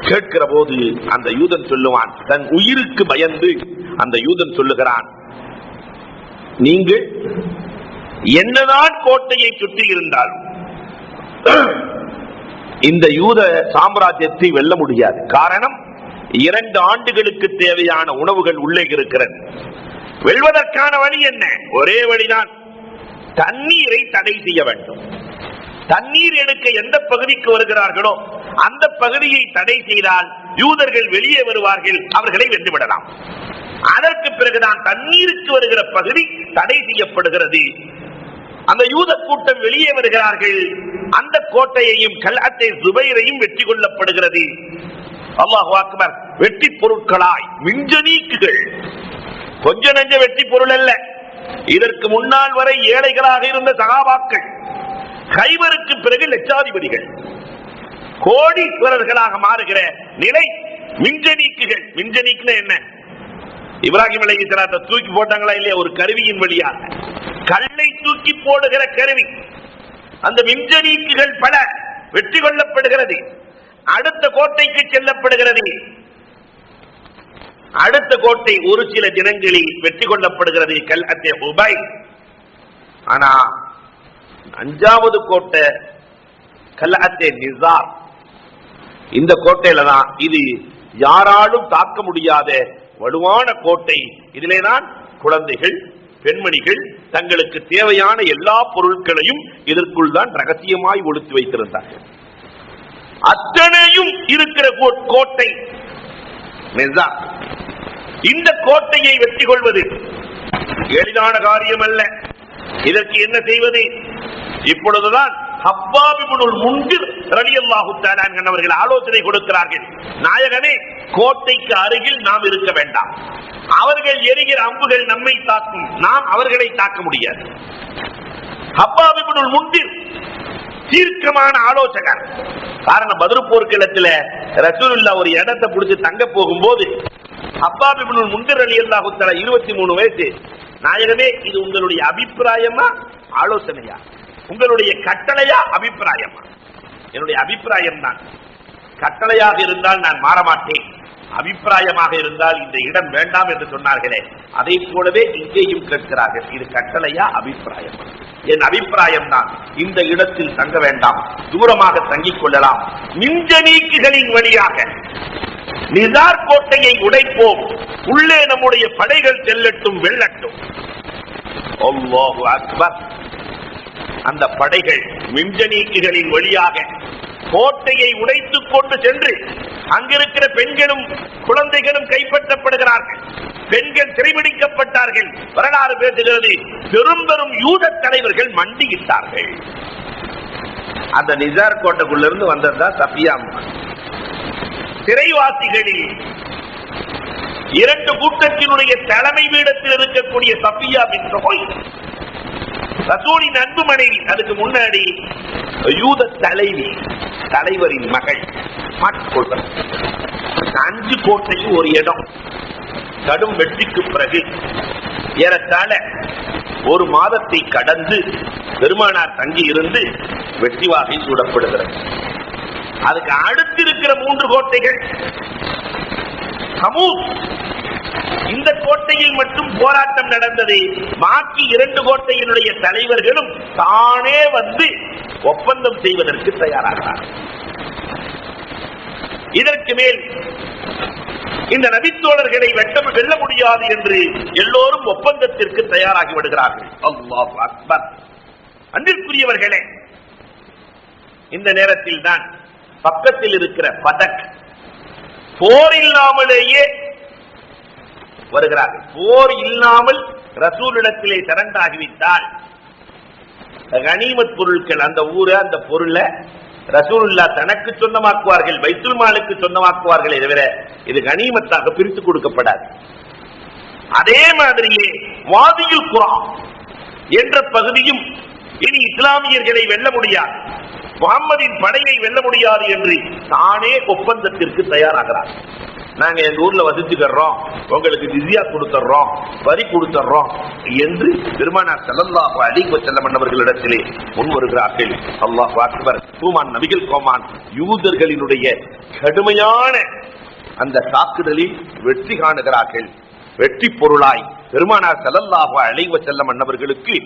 கேட்கிற போது அந்த யூதன் சொல்லுவான், தன் உயிருக்கு பயந்து அந்த யூதன் சொல்லுகிறான், நீங்கள் என்னதான் கோட்டையை சுற்றி இருந்தாலும் இந்த யூத சாம்ராஜ்யத்தை வெல்ல முடியாது. காரணம், 2 ஆண்டுகளுக்கு தேவையான உணவுகள் உள்ளே இருக்கிறது. வெல்வதற்கான வழி என்ன? ஒரே வழிதான், தண்ணீரை தடை செய்ய வேண்டும். தண்ணீர் எடுக்க எந்த பகுதிக்கு வருகிறார்களோ அந்த பகுதியை தடை செய்தால் யூதர்கள் வெளியே வருவார்கள், அவர்களை வென்றுவிடலாம். அதற்கு பிறகுதான் தண்ணீருக்கு வருகிற பகுதி தடை செய்யப்படுகிறது. அந்த யூத கூட்டம் வெளியே வருகிறார்கள். அந்த கோட்டையையும் கல்அத்தே ஜுபைரையும் வெற்றி கொள்ளப்படுகிறது. அல்லாஹு அக்பர். வெற்றி பொருட்களாய் மிஞ்சனீக்குகள், கொஞ்ச நெஞ்ச வெற்றி பொருள் அல்ல. இதற்கு முன்னால் வரை ஏழைகளாக இருந்த சகாபாக்கள், கைபருக்கு பிறகு லட்சாதிபதிகள், கோடீஸ்வரர்களாக மாறுகிற நிலை. மின்ஜனீக்குகள், மின்ஜனீக்குன்னு என்ன? இப்ராஹிம் அலைஹிஸ்ஸலாத்தை தூக்கி போட்டாங்களா இல்லையா? ஒரு கருவியின் வழியாக கல்லை தூக்கி போடுகிற கருவி. அந்த மின்ஜனீக்குகள் பல வெற்றி கொள்ளப்படுகிறது. அடுத்த கோட்டைக்கு செல்லப்படுகிறது. அடுத்த கோட்டை ஒரு சில தினங்களில் வெற்றி கொள்ளப்படுகிறது, கல்அத்தே உபை. ஆனா 5வது கோட்டை கல்அத்தே நிசார். இந்த கோட்டையில தான் இது யாராலும் தாக்க முடியாத வலுவான கோட்டை. இதிலேதான் குழந்தைகள், பெண்மணிகள் தங்களுக்கு தேவையான எல்லா பொருட்களையும் இதற்குள் தான் ரகசியமாய் ஒளித்து வைத்திருந்தார்கள். அத்தனையும் இருக்கிற கோட்டை நிசார். இந்த கோட்டையை வெற்றி கொள்வது எளிதான காரியம் அல்ல. இதற்கு என்ன செய்வது? இப்பொழுதுதான் ஹப்பாப் இப்னுல் முன்திர் ரலியல்லாஹு தஆலா அவர்கள் ஆலோசனை கொடுக்கிறார்கள். நாயகமே, கோட்டைக்கு அருகில் நாம் இருக்க வேண்டாம். அவர்கள் எரிகிற அம்புகள் நம்மை தாக்கும், நாம் அவர்களை தாக்க முடியாது. ஹப்பாப் இப்னுல் முன்திர் தீர்க்கமான ஆலோசகர். காரணம், பத்ர் போர்க்களத்தில் ரசூலுல்லாஹ் ஒரு இடத்தை பிடிச்சு தங்க போகும்போது ஹப்பாப் இப்னுல் முன்திர் ரலியல்லாஹு தஆலா 23 வயசு. நாயகமே, இது உங்களுடைய அபிப்பிராயமா ஆலோசனையா? உங்களுடைய கட்டளையா அபிப்பிராயமா? என்னுடைய அபிப்பிராயம் தான். கட்டளையாக இருந்தால் நான் மாறமாட்டேன், அபிப்பிராயமாக இருந்தால் இந்த இடம் வேண்டாம் என்று சொன்னார்களே, அதை போலவே இங்கேயும் கேட்கிறார்கள், இது கட்டளையா அபிப்பிராயமா? என் அபிப்பிராயம் தான், இந்த இடத்தில் தங்க வேண்டாம், தூரமாக தங்கிக் கொள்ளலாம். மின்ஜனீக்குகளின் வழியாக நிசார் கோட்டையை உடைப்போம், உள்ளே நம்முடைய படைகள் செல்லட்டும், வெல்லட்டும். அல்லாஹு அக்பர். அந்த படைகள் மின்ஜனீக்குகளின் வழியாக கோட்டையை உடைத்துக் கொண்டு சென்று அங்கிருக்கிற பெண்களும் குழந்தைகளும் கைப்பற்றப்படுகிறார்கள். பெண்கள் சிறைபிடிக்கப்பட்டார்கள். வரலாறு பேசுகிறது, பெரும் பெரும் யூத தலைவர்கள் மண்டியிட்டார்கள். அந்த நிசார் கோட்டைக்குள்ளிருந்து வந்ததுதான் சஃபியா. சிறைவாசிகளில் 2 கூட்டத்தினுடைய தலைமை பீடத்தில் இருக்கக்கூடிய சஃபியா பின் சுஹைல் ரசூலின் அன்பு மனைவி. அதுக்கு முன்னாடி யூத தலைவரின் மகள். 5 கோட்டையும் ஒரு இடம். கடும் வெற்றிக்கு பிறகு ஏறத்தாழ 1 மாதத்தை கடந்து பெருமானார் தங்கி இருந்து வெற்றி வாகை சூடப்படுகிறது. அதுக்கு அடுத்து இருக்கிற 3 கோட்டைகள் ஹமூஸ். இந்த கோட்டையில் மட்டும் போராட்டம் நடந்தது. பாக்கி 2 கோட்டையினுடைய தலைவர்களும் தானே வந்து ஒப்பந்தம் செய்வதற்கு தயாராகிறார். இதற்கு மேல் இந்த நபித்தோழர்களை வெல்ல முடியாது என்று எல்லோரும் ஒப்பந்தத்திற்கு தயாராகி விடுகிறார்கள். அல்லாஹ் அக்பர். அன்பிற்குரியவர்களே, இந்த நேரத்தில் தான் பக்கத்தில் இருக்கிற பதக் போர் இல்லாமலேயே வருகிறார்கள். போர் இல்லாமல் ரசூலிடத்திலே சரண்டர் ஆகிவிட்டால் கனிமத் பொருட்கள், அந்த ஊரை, அந்த பொருளை ரசூலுல்லாஹ் தனக்கு சொந்தமாக்குவார்கள், பைத்துல் மாலுக்கு சொந்தமாக்குவார்களே தவிர இது கனிமத்தாக பிரித்து கொடுக்கப்படாது. அதே மாதிரியே வாதியுல் குரா என்ற பகுதியும் இனி இஸ்லாமியர்களை வெல்ல முடியாது, முகம்மதின் படையை வெல்ல முடியாது என்று தானே ஒப்பந்தத்திற்கு தயாராகிறார். நாங்க எங்க ஊர்ல வசிச்சுக்கிறோம், உங்களுக்கு ஜிஸியா கொடுத்துறோம், வரி கொடுத்துறோம் என்று பெருமானார் ஸல்லல்லாஹு அலைஹி வஸல்லம் அவர்களிடத்திலே முன் வருகிறார்கள். அல்லாஹ் அக்பர். பூமான் நபிகள் கோமான் யூதர்களினுடைய கடுமையான அந்த தாக்குதலில் வெற்றி காணுகிறார்கள். வெற்றி பொருளாய் பெருமானார் ஸல்லல்லாஹு அலைஹி வஸல்லம் அவர்களுக்கு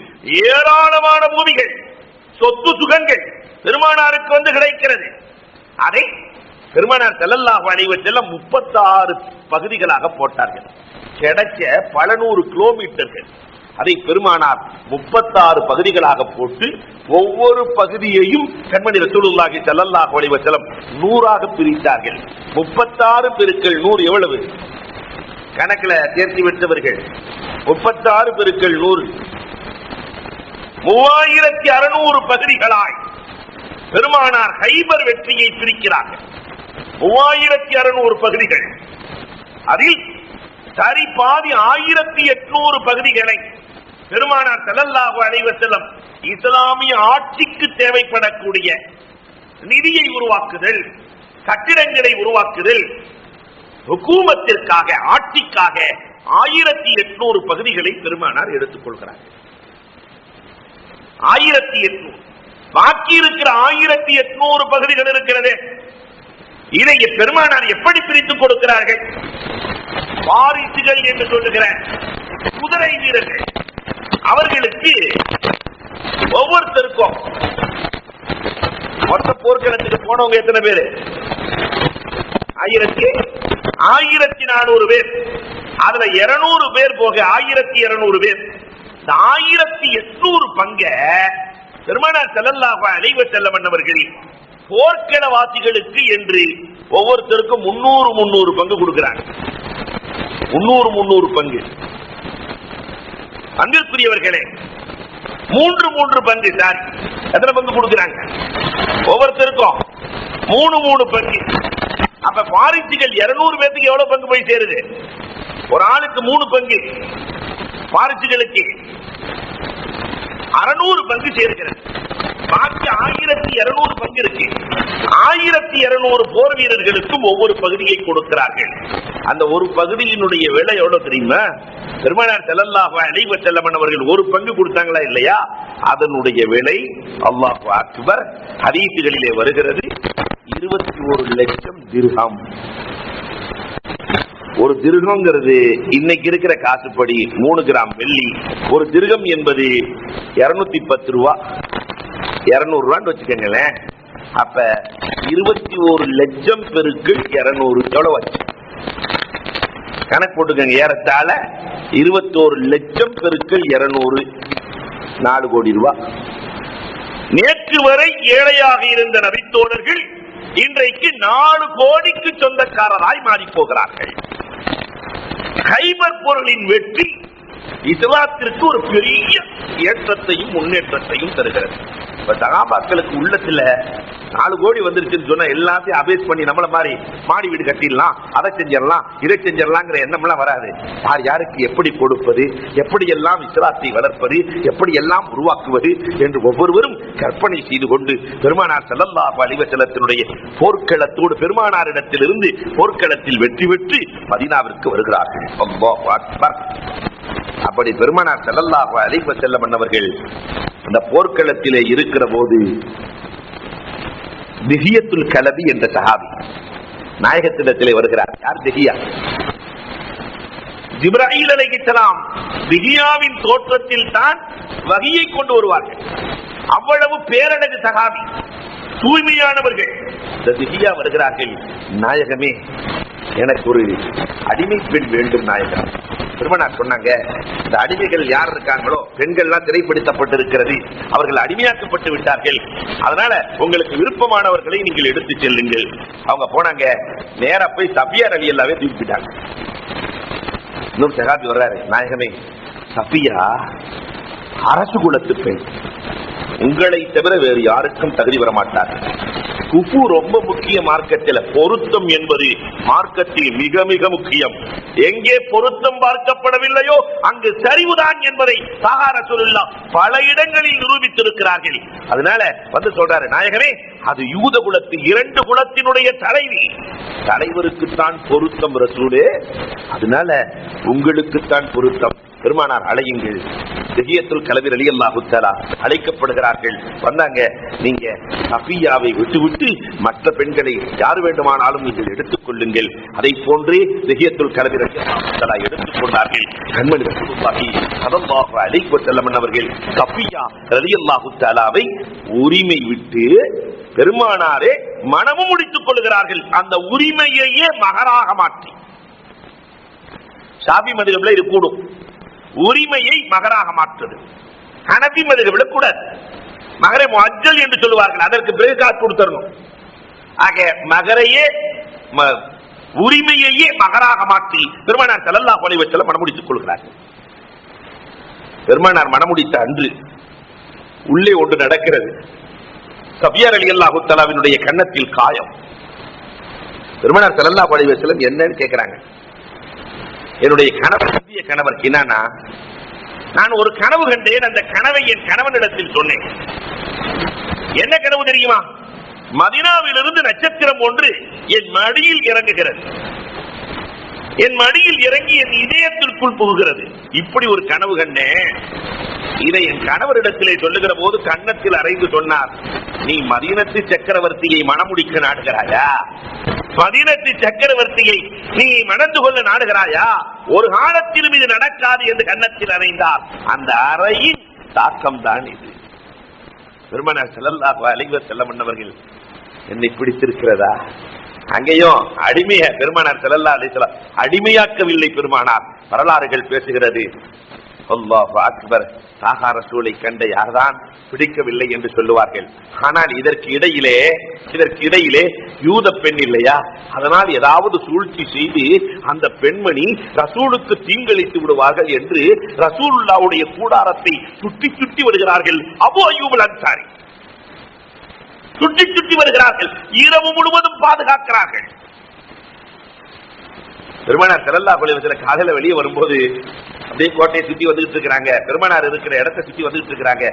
ஏராளமான பூமிகள், சொத்து சுகங்கள் பெருமானாருக்கு வந்து கிடைக்கிறது. அதை பெருமானார் ஸல்லல்லாஹு அலைஹி வஸல்லம் 36 பகுதிகளாக போட்டார்கள். கிடைக்க பல 100 கிலோமீட்டர்கள். அதை பெருமானார் 36 பகுதிகளாக போட்டு ஒவ்வொரு பகுதியையும் கண்மணி ரசூலுல்லாஹி ஸல்லல்லாஹு அலைஹி வஸல்லம் 100ஆக பிரித்தார்கள். 36 பெருக்கல் 100 எவ்வளவு? கணக்குல தேர்ச்சி பெற்றவர்கள் 36 பெருக்கல் 100 3600 பகுதிகளாய் பெருமானார் ஹைபர் வெற்றியை பிரிக்கிறார்கள். 3600 பகுதிகள். அதில் சரி பாதி 1800 பகுதிகளை பெருமானார் ஸல்லல்லாஹு அலைஹி வஸல்லம் இஸ்லாமிய ஆட்சிக்கு தேவைப்படக்கூடிய நிதியை உருவாக்குதல், கட்டிடங்களை உருவாக்குதல், ஹுகூமத்திற்காக, ஆட்சிக்காக 1800 பகுதிகளை பெருமானார் எடுத்துக் கொள்கிறார். 1800. பாக்கி இருக்கிற 1800 பகுதிகள் இருக்கிறது. இதை பெருமானார் எப்படி பிரித்துக் கொடுக்கிறார்கள்? வாரிசுகள் என்று சொல்லுகிற குதிரை வீரர்கள், அவர்களுக்கு ஒவ்வொருத்தருக்கும் மொத்த போர்க்களத்துக்கு போனவங்க எத்தனை பேரு? 1400 பேர். அதுல 200 பேர் போக 1200 பேர். இந்த 1800 பங்க பெருமானார் ஸல்லல்லாஹு அலைஹி வஸல்லம் அவர்கள் போர்க்களவாசிகளுக்கு என்று ஒவ்வொருத்தருக்கும் 300 பங்கு கொடுக்கிறாங்க. 300 பங்கு. அன்பிற்குரியவர்களே, 3 பங்கு. சாரி, எத்தனை பங்கு கொடுக்கிறாங்க? ஒவ்வொருத்தருக்கும் 3 பங்கு. அப்ப வாரிசுகள் 200 பேருக்கு எவ்வளவு பங்கு போய் சேருது? ஒரு ஆளுக்கு 3 பங்கு. வாரிசுகளுக்கு 600 பங்கு சேர்க்கிறது. பாக்கி 1200 பங்கு இருக்கு. 1200 போர் வீரர்களுக்கும் ஒவ்வொரு பகுதியை கொடுக்கிறார்கள். அந்த ஒரு பகுதியினுடைய விலை எவ்வளவு தெரியுமா? பெருமானார் ஸல்லல்லாஹு அலைஹி வஸல்லம் அவர்கள் ஒரு பங்கு கொடுத்தாங்களா இல்லையா? அதனுடைய விலை, அல்லாஹு அக்பர், ஹதீஸ்களிலே வருகிறது, 21 லட்சம் திர்ஹம். ஒரு திர்ஹம்ங்கிறது இன்னைக்கு இருக்கிற காசுப்படி 3 கிராம் வெள்ளி. ஒரு திர்ஹம் என்பது 210 ரூபா, 200 ரூபான்னு வச்சுக்கோங்களேன். அப்ப 21 லட்சம் பெருக்கள் 200 எவ்வளவு வச்சு கணக்கு போட்டுக்கங்க. ஏறத்தாழ 21 லட்சம் பெருக்கள் 200, 4 கோடி ரூபாய். நேற்று வரை ஏழையாக இருந்த நபித்தோழர்கள் இன்றைக்கு 4 கோடிக்கு சொந்தக்காரராய் மாறி போகிறார்கள். கைபர் போரின் வெற்றி இஸ்லாத்திற்கு ஒரு பெரிய ஏற்றத்தையும் முன்னேற்றத்தையும் தருகிறது. சகாபாக்களுக்கு உள்ளத்துல 4 கோடி வந்துருச்சுன்னு சொன்னா எல்லாத்தையும் அபேஸ் பண்ணி நம்மள மாதிரி மாடி வீடு கட்டிடலாம், அதை செஞ்சிடலாம், இதை செஞ்சிடலாங்கிற எண்ணம் எல்லாம் வராது. யார் யாருக்கு எப்படி கொடுப்பது, எப்படி எல்லாம் இஸ்லாத்தை வளர்ப்பது, எப்படி எல்லாம் உருவாக்குவது என்று ஒவ்வொருவரும் கற்பனை செய்து கொண்டு பெருமானார் ஸல்லல்லாஹு அலைஹி வஸல்லத்தினுடைய போர்க்களத்தோடு பெருமானாரிடத்திலிருந்து போர்க்களத்தில் வெற்றி பெற்று மதீனாவிற்கு வருகிறார்கள். அல்லாஹு அக்பர். அப்படி பெருமானார் ஸல்லல்லாஹு அலைஹி வஸல்லம் அவர்கள் அந்த போர்க்களத்திலே இருக்கிற போது திஹியத்துல் கலபி என்ற சஹாபி நாயகத்திடத்திலே வருகிறார். யார் திஹியா? ஜிப்ராயில் அலைஹிஸ்ஸலாம் திஹியாவின் தோற்றத்தில் தான் வஹியை கொண்டு வருவார்கள். அவ்வளவு பேரழகு சஹாபி, தூய்மையானவர்கள். இந்த திஹியா வருகிறார்கள். நாயகமே, எனக்கு ஒரு அடிமை பெண் வேண்டும் நாயகம். பெருமானார் சொன்னாங்க, இந்த அடிமைகள் யார் இருக்காங்களோ, பெண்கள்லாம் சிறைப்படுத்தப்பட்டிருக்கிறது, அவர்கள் அடிமையாக்கப்பட்டு விட்டார்கள். அதனால உங்களுக்கு விருப்பமானவர்களை நீங்கள் எடுத்து செல்லுங்கள். அவங்க போனாங்க. நேரா போய் சஃபியா ரலியல்லாஹு அன்ஹா தூக்கிட்டாங்க. இன்னும் சஹாபி வர்றாரு. நாயகமே, சஃபியா அரசு குலத்து பெண், உங்களை தவிர வேறு யாருக்கும் தகுதி வர மாட்டார். குஃபு ரொம்ப முக்கிய. மார்க்கத்தில் பொருத்தம் என்பது மார்க்கத்தில் மிக மிக முக்கியம். எங்கே பொருத்தம் பார்க்கப்படவில்லையோ அங்கு சரிவுதான் என்பதை ஸஹாபா ரசூலுல்லாஹ் பல இடங்களில் நிரூபித்திருக்கிறார்கள். அதனால வந்து சொல்றாரு, நாயகமே, அது யூத குலத்து 2 குலத்தினுடைய தலைவி, தலைவருக்குத்தான் பொருத்தம் ரசூலே, அதனால உங்களுக்குத்தான் பொருத்தம். பெருமானார் அழையுங்கள். திஹியத்துல் கலபி ரலியல்லாஹு தஆலா அழைக்கப்படுகிறார்கள். வந்தாங்க. நீங்க சஃபியாவை விட்டுவிட்டு மற்ற பெண்களை யார் வேண்டுமானாலும் நீங்கள் எடுத்துக் கொள்ளுங்கள். அதை போன்றே திஹியத்துல் கலபி ரலியல்லாஹு தஆலா எடுத்துக் கொண்டார்கள். கண்மணி ரசூலுல்லாஹி ஸல்லல்லாஹு அலைஹி வஸல்லம் அவர்கள் சஃபியா ரலியல்லாஹு தஆலாவை உரிமை விட்டு பெருமானாரே மனமும் முடித்துக் கொள்கிறார்கள். அந்த உரிமையையே மகராக மாற்றி. ஷாஃபி மதுஹப்ல இது கூடும், உரிமையை மகராக மாற்றுது. ஹனபி மதுஹப்ல கூடாது. மகரை முஅஜ்ஜல் என்று சொல்லுவார்கள். அதற்கு பிறகு காசு கொடுத்தரணும். ஆக மகரையே, உரிமையையே மகராக மாற்றி பெருமானார் ஸல்லல்லாஹு அலைஹி வஸல்லம் மனமுடித்துக் கொள்கிறார்கள். பெருமானார் மனமுடித்த அன்று உள்ளே ஒன்று நடக்கிறது. சஃபியா ரலியல்லாஹு தஆலாவினுடைய கன்னத்தில் காயம். பெருமானார் ஸல்லல்லாஹு அலைஹி வஸல்லம் என்னன்னு கேட்கிறாங்க. என்னுடைய கணவர், புதிய கணவர் கினானா, நான் ஒரு கனவு கண்டேன். அந்த கனவை என் கணவனிடத்தில் சொன்னேன். என்ன கனவு தெரியுமா? மதீனாவிலிருந்து நட்சத்திரம் ஒன்று என் மடியில் இறங்குகிறது, என் மடியில் இறங்கி என் இதயத்திற்குள் புகுகிறது. இப்படி ஒரு கனவு கண்டேன். இதை என் கணவரிடத்திலே சொல்லுகிற போது கன்னத்தில் அறைந்து சொன்னார், நீ மதீனத்து சக்கரவர்த்தியை மணமுடிக்க நாடுகிறாயா? மதீனத்து சக்கரவர்த்தியை நீ மணந்து கொள்ள நாடுகிறாயா? ஒரு காலத்திலும் இது நடக்காது என்று கன்னத்தில் அறைந்தார். அந்த அறையின் தாக்கம் தான் இது. பெருமானார் ஸல்லல்லாஹு அலைஹி வஸல்லம் அவர்கள் என்னை பிடித்திருக்கிறதா? அங்கேயும் அடிமைய பெருமானார் ஸல்லல்லாஹு அலைஹி வஸல்லம் அடிமையாக்கவில்லை பெருமானார். வரலாறுகள் பேசுகிறது. அல்லாஹு அக்பர், தாஹா ரசூலை கண்ட யார்தான் பிடிக்கவில்லை என்று சொல்லுவார்கள். ஆனால் இதற்கு இடையிலே யூத பெண் இல்லையா, அதனால் ஏதாவது சூழ்ச்சி செய்து அந்த பெண்மணி ரசூலுக்கு தீங்களித்து விடுவார்கள் என்று ரசூலுல்லாஹ்வுடைய கூடாரத்தை சுற்றி சுற்றி வருகிறார்கள். அபூ அய்யூப் அல் அன்சாரி சுற்றி சுற்றி வருகிறார்கள், இரவு முழுவதும் பாதுகாக்கிறார்கள். பெருமானார் ஸல்லல்லாஹு அலைஹி வஸல்லம் காலையில வெளியே வரும்போது அப்படியே கோட்டையை சுத்தி வந்துட்டு இருக்கிறாங்க, பெருமானார் இருக்கிற இடத்தை சுத்தி வந்துட்டு இருக்கிறாங்க.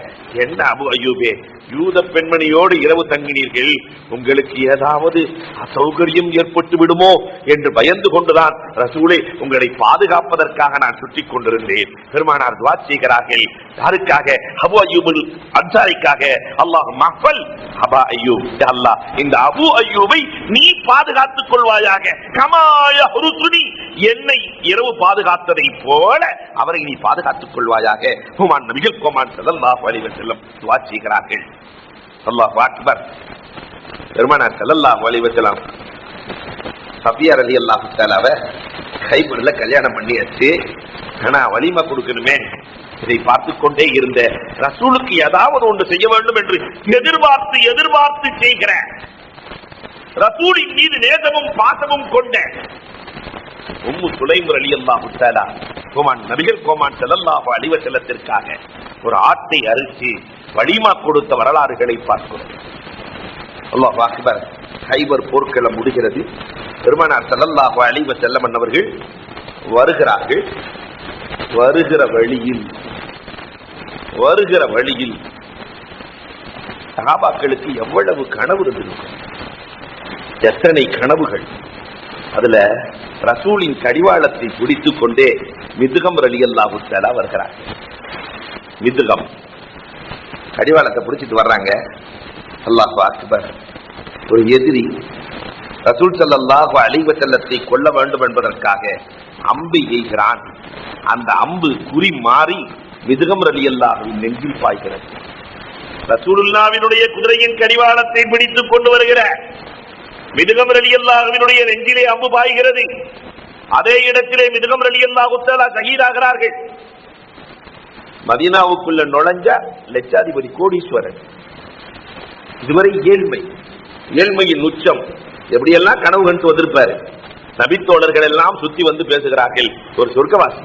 என்ன அபூ அய்யூபே, யூத பெண்மணியோடு இரவு தங்கினீர்கள், உங்களுக்கு ஏதாவது அசௌகரியம் ஏற்பட்டு விடுமோ என்று பயந்து கொண்டுதான் ரசூலே உங்களை பாதுகாப்பதற்காக நான் சுற்றி கொண்டிருந்தேன். பெருமானார் துஆ செய்கிறார்கள். யாருக்காக? அபூ அய்யூப் அன்சாரிக்காக. அல்லாஹ் மஃபல் அபா அய்யூப், அல்லாஹ் இந்த அபூ அய்யூபை நீ பாதுகாத்துக் கொள்வாயாக. கமா யஹ்ருசுனி, என்னை இரவு பாதுகாத்ததை போல அவரை நீ பாதுகாத்துக் கொள்வாயாக. ஹுமான் நபிகள் கோமான் ஸல்லல்லாஹு அலைஹி வஸல்லம் துஆ செய்கிறார்கள். அல்லாஹு அக்பர். பெருமானார் ஸல்லல்லாஹு அலைஹி வஸல்லம் சஃபியா ரலியல்லாஹு தஆலாவை கைபர்ல கல்யாணம் பண்ணியாச்சு. ஆனா வலிமா கொடுக்கணுமே, இதை பார்த்துக் கொண்டே இருந்த ரசூலுக்கு ஏதாவது ஒன்று செய்ய வேண்டும் என்று எதிர்பார்த்து செய்கிற ரசூலின் மீது நேசமும் பாசமும் கொண்ட உம்மு சுலைம் ரலியல்லாஹு தஆலா நபிகள் கோமான் ஸல்லல்லாஹு அலைஹி வஸல்லத்திற்காக ஒரு ஆட்டை அறுத்து வலிமா கொடுத்த வரலாறுகளை பார்க்கிறோம். அல்லாஹு அக்பர். கைபர் போர்க்களம் முடிகிறது. பெருமானார் ஸல்லல்லாஹு அலைஹி வஸல்லம் அவர்கள் வருகிறார்கள். வருகிற வழியில் சஹாபாக்களுக்கு எவ்வளவு கனவு இருந்திருக்கும், எத்தனை கனவுகள். அதுல ரசூலின் கடிவாளத்தை பிடித்துக் கொண்டே மிதுகம் ரலியல்லாஹு தஆலா வருகிறார். மிதுகம் கடிவாளத்தை பிடிச்சிட்டு வர்றாங்க. அல்லாஹு அக்பர். ஒரு எதிரி ரசூல் ஸல்லல்லாஹு அலைஹி வஸல்லத்தை கொல்ல வேண்டும் என்பதற்காக அம்பை எய்கிறான். அந்த அம்பு குறி மாறி மிதுகம் ரலியல்லாஹுவின் நெஞ்சில் பாய்கிறது. ரசூலுல்லாஹ்வினுடைய குதிரையின் கடிவாளத்தை பிடித்துக் கொண்டு வருகிற மிதுகம் ரலியல்லாஹுவினுடைய நெஞ்சிலே அம்பு பாய்கிறது. அதே இடத்திலே மிதுகம் ரலியல்லாஹு தஆலா ஷஹீதாகிறார்கள். மதீனாவுக்குள்ள நுழைஞ்ச லட்சாதிபதி கோடீஸ்வரன். இதுவரை ஏழ்மையின் உச்சம். எப்படியெல்லாம் கனவு கண்டு வந்திருப்பாரு. நபித்தோழர்கள் எல்லாம் சுத்தி வந்து பேசுகிறார்கள், ஒரு சொர்க்கவாசி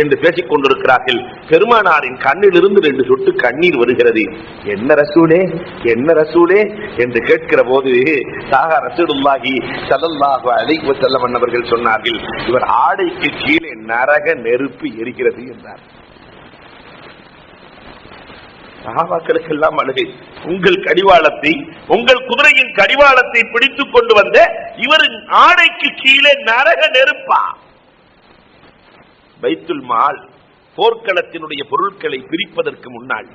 என்று பேசிக் கொண்டிருக்கிறார்கள். பெருமானாரின் கண்ணிலிருந்து 2 சொட்டு கண்ணீர் வருகிறது. என்ன ரசூலே என்று கேட்கிற போது சாகா ரசூலுல்லாஹி ஸல்லல்லாஹு அலைஹி வஸல்லம் அவர்கள் சொன்னார்கள், இவர் ஆடைக்கு கீழே நரக நெருப்பு எரிகிறது என்றார். சஹாபாக்களுக்கு எல்லாம் அழுகை. உங்கள் குதிரையின் கடிவாளத்தை பிடித்துக் கொண்டு வந்த இவரின் ஆடைக்கு கீழே நரக நெருப்பா? பைத்துல் மால் போர்க்களத்தினுடைய பொருட்களை பிரிப்பதற்கு முன்னால்,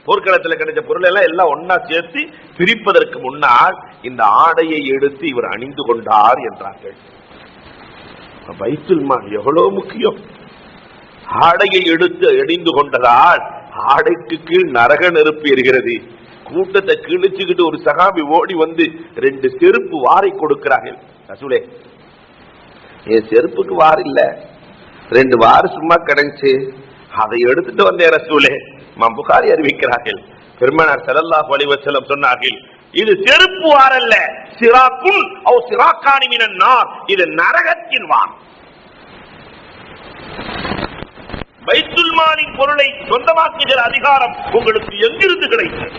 போர்க்களத்தில் கிடைச்ச பொருள் எல்லாம் ஒன்னா சேர்த்து பிரிப்பதற்கு முன்னால் இந்த ஆடையை எடுத்து இவர் அணிந்து கொண்டார் என்றார்கள். பைத்துல் மால் எவ்வளவு முக்கியம். ஆடையை எடுத்து அணிந்து கொண்டதால் ஆடைக்கு கீழ் நரக நெருப்பு எரிகிறது. கூட்டத்தை கிழிச்சுக்கிட்டு ஒரு சகாபி ஓடி வந்து 2 செருப்பு வாரி கொடுக்கிறார்கள். ரசூலே, என் செருப்புக்கு வார் இல்ல, 2 வார் சும்மா கிடைச்சு, அதை எடுத்துட்டு வந்தேன் ரசூலே. புகாரி அறிவிக்கிறார்கள். பெருமானார் ஸல்லல்லாஹு அலைஹி வஸல்லம் சொன்னார்கள், இது செருப்பு வார் அல்ல, சிராக்குன் அவ் சிராக்கானி மினன் நார், இது நரகத்தின் வார். பைத்துல் மாலின் பொருளை சொந்தமாக்குகிற அதிகாரம் உங்களுக்கு எங்கிருந்து கிடைக்கும்?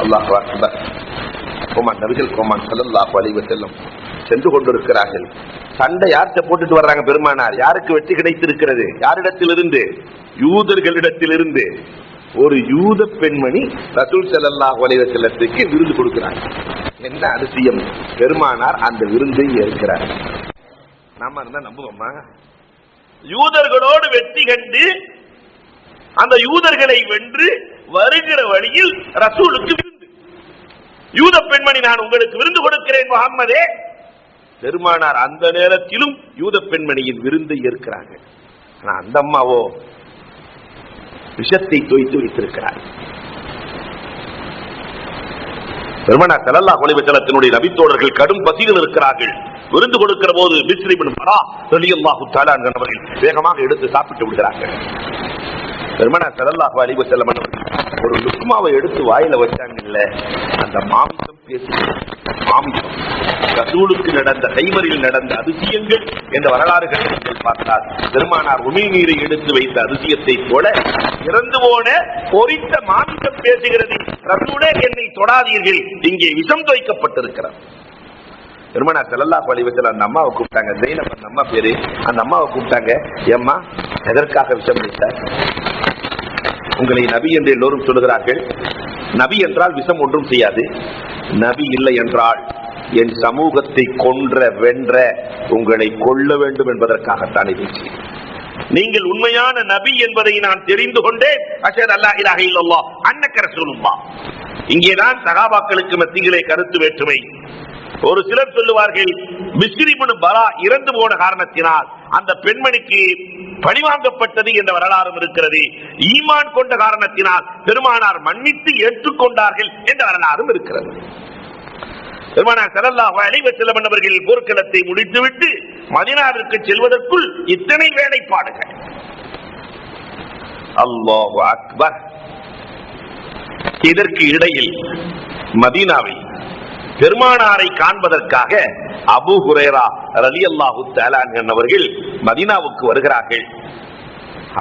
அல்லாஹு அக்பர். நபிகள் கோமான் ஸல்லல்லாஹு அலைஹி வஸல்லம் சென்று கொண்டிருக்கிறார்கள். சண்டை யார்கிட்ட போட்டுட்டு வர்றாங்க பெருமானார்? யாருக்கு வெற்றி கிடைத்திருக்கிறது? யாரிடத்திலிருந்து? யூதர்களிடத்திலிருந்து. ஒரு யூத பெண்மணி ரசூல் ஸல்லல்லாஹு அலைஹி வஸல்லத்துக்கு விருந்து கொடுக்கிறாங்க. என்ன அதிசயம்! பெருமானார் அந்த விருந்தை ஏற்கிறார். நாம இருந்தா நம்புவோமா? யூதர்களோடு வெற்றி கண்டு அந்த யூதர்களை வென்று வருகிற வழியில் ரசூலுக்கு விருந்து. யூத பெண்மணி, நான் உங்களுக்கு விருந்து கொடுக்கிறேன் முஹம்மதே. பெருமானார் அந்த நேரத்திலும் யூத பெண்மணியின் விருந்தை ஏற்கிறாங்க. அந்த அம்மாவோ விஷத்தை தோய்த்து வைத்திருக்கிறார். பெருமானார் ஸல்லல்லாஹு அலைஹி வஸல்லத்தினுடைய நபித்தோழர்கள் கடும் பசியில் இருக்கிறார்கள். விருந்து கொடுக்கிற போது பிஸ்ரி இப்னு பரா ரலியல்லாஹு தஆலா அவர்கள் வேகமாக எடுத்து சாப்பிட்டு விடுகிறார்கள். பெருமானார் ஸல்லல்லாஹு அலைஹி வஸல்லம் ஒரு லுக்மாவை எடுத்து வாயில வச்சாங்கல்ல, அந்த மாமிசம் பேசுகிறது. மாமிசம் ரசூலுக்கு நடந்த கைமரில் நடந்த அதிசயங்கள் என்ற வரலாறுகளை நீங்கள் பார்த்தால் பெருமானார் உமிழ்நீரை எடுத்து வைத்த அதிசயத்தை போல இறந்து போன பொறித்த மாமிசம் பேசுகிறது. ரசூலே, என்னை தொடாதீர்கள், இங்கே விஷம் தோய்க்கப்பட்டிருக்கிறார். பெருமானார் ஸல்லல்லாஹு அலைஹி வஸல்லம் அந்த அம்மாவை கூப்பிட்டாங்க. ஜெய்னப் அந்த அம்மா பேரு. அந்த அம்மாவை கூப்பிட்டாங்க. ஏம்மா, எதற்காக விஷம் வைத்தார்? உங்களை நபி என்று எல்லோரும் சொல்லுகிறார்கள். நபி என்றால் விஷம் ஒன்றும் செய்யாது. நபி இல்லை என்றால் என் சமூகத்தை கொன்ற வென்ற உங்களை கொல்ல வேண்டும் என்பதற்காகத்தான் இருந்துச்சு. நீங்கள் உண்மையான நபி என்பதை நான் தெரிந்து கொண்டேன். அஷ்ஹது அல்லா இலாஹ இல்லல்லாஹ் அன்னக ரசூலுல்லாஹ். இங்கேதான் சஹாபாக்களுக்கு மத்தியிலே கருத்து வேற்றுமை. ஒரு சிலர் சொல்லுவார்கள், பிஸ்ரி இப்னு பரா இறந்து போன காரணத்தினால் அந்த பெண்மணிக்கு பழிவாங்கப்பட்டது என்ற வரலாறும் இருக்கிறது. ஈமான் கொண்ட காரணத்தினால் பெருமானார் மன்னித்து ஏற்றுக்கொண்டார்கள் என்ற வரலாறும் இருக்கிறது. பெருமானார் ஸல்லல்லாஹு அலைஹி வஸல்லம் அவர்கள் போர்க்களத்தை முடித்துவிட்டு மதீனாவிற்கு செல்வதற்குள் இத்தனை வேலைப்பாடுகள். அல்லாஹு அக்பர். இதற்கு இடையில் மதீனாவில் பெருமானாரை காண்பதற்காக அபூ ஹுரைரா ரலியல்லாஹு தஆலா அவர்கள் மதீனாவுக்கு வருகிறார்கள்.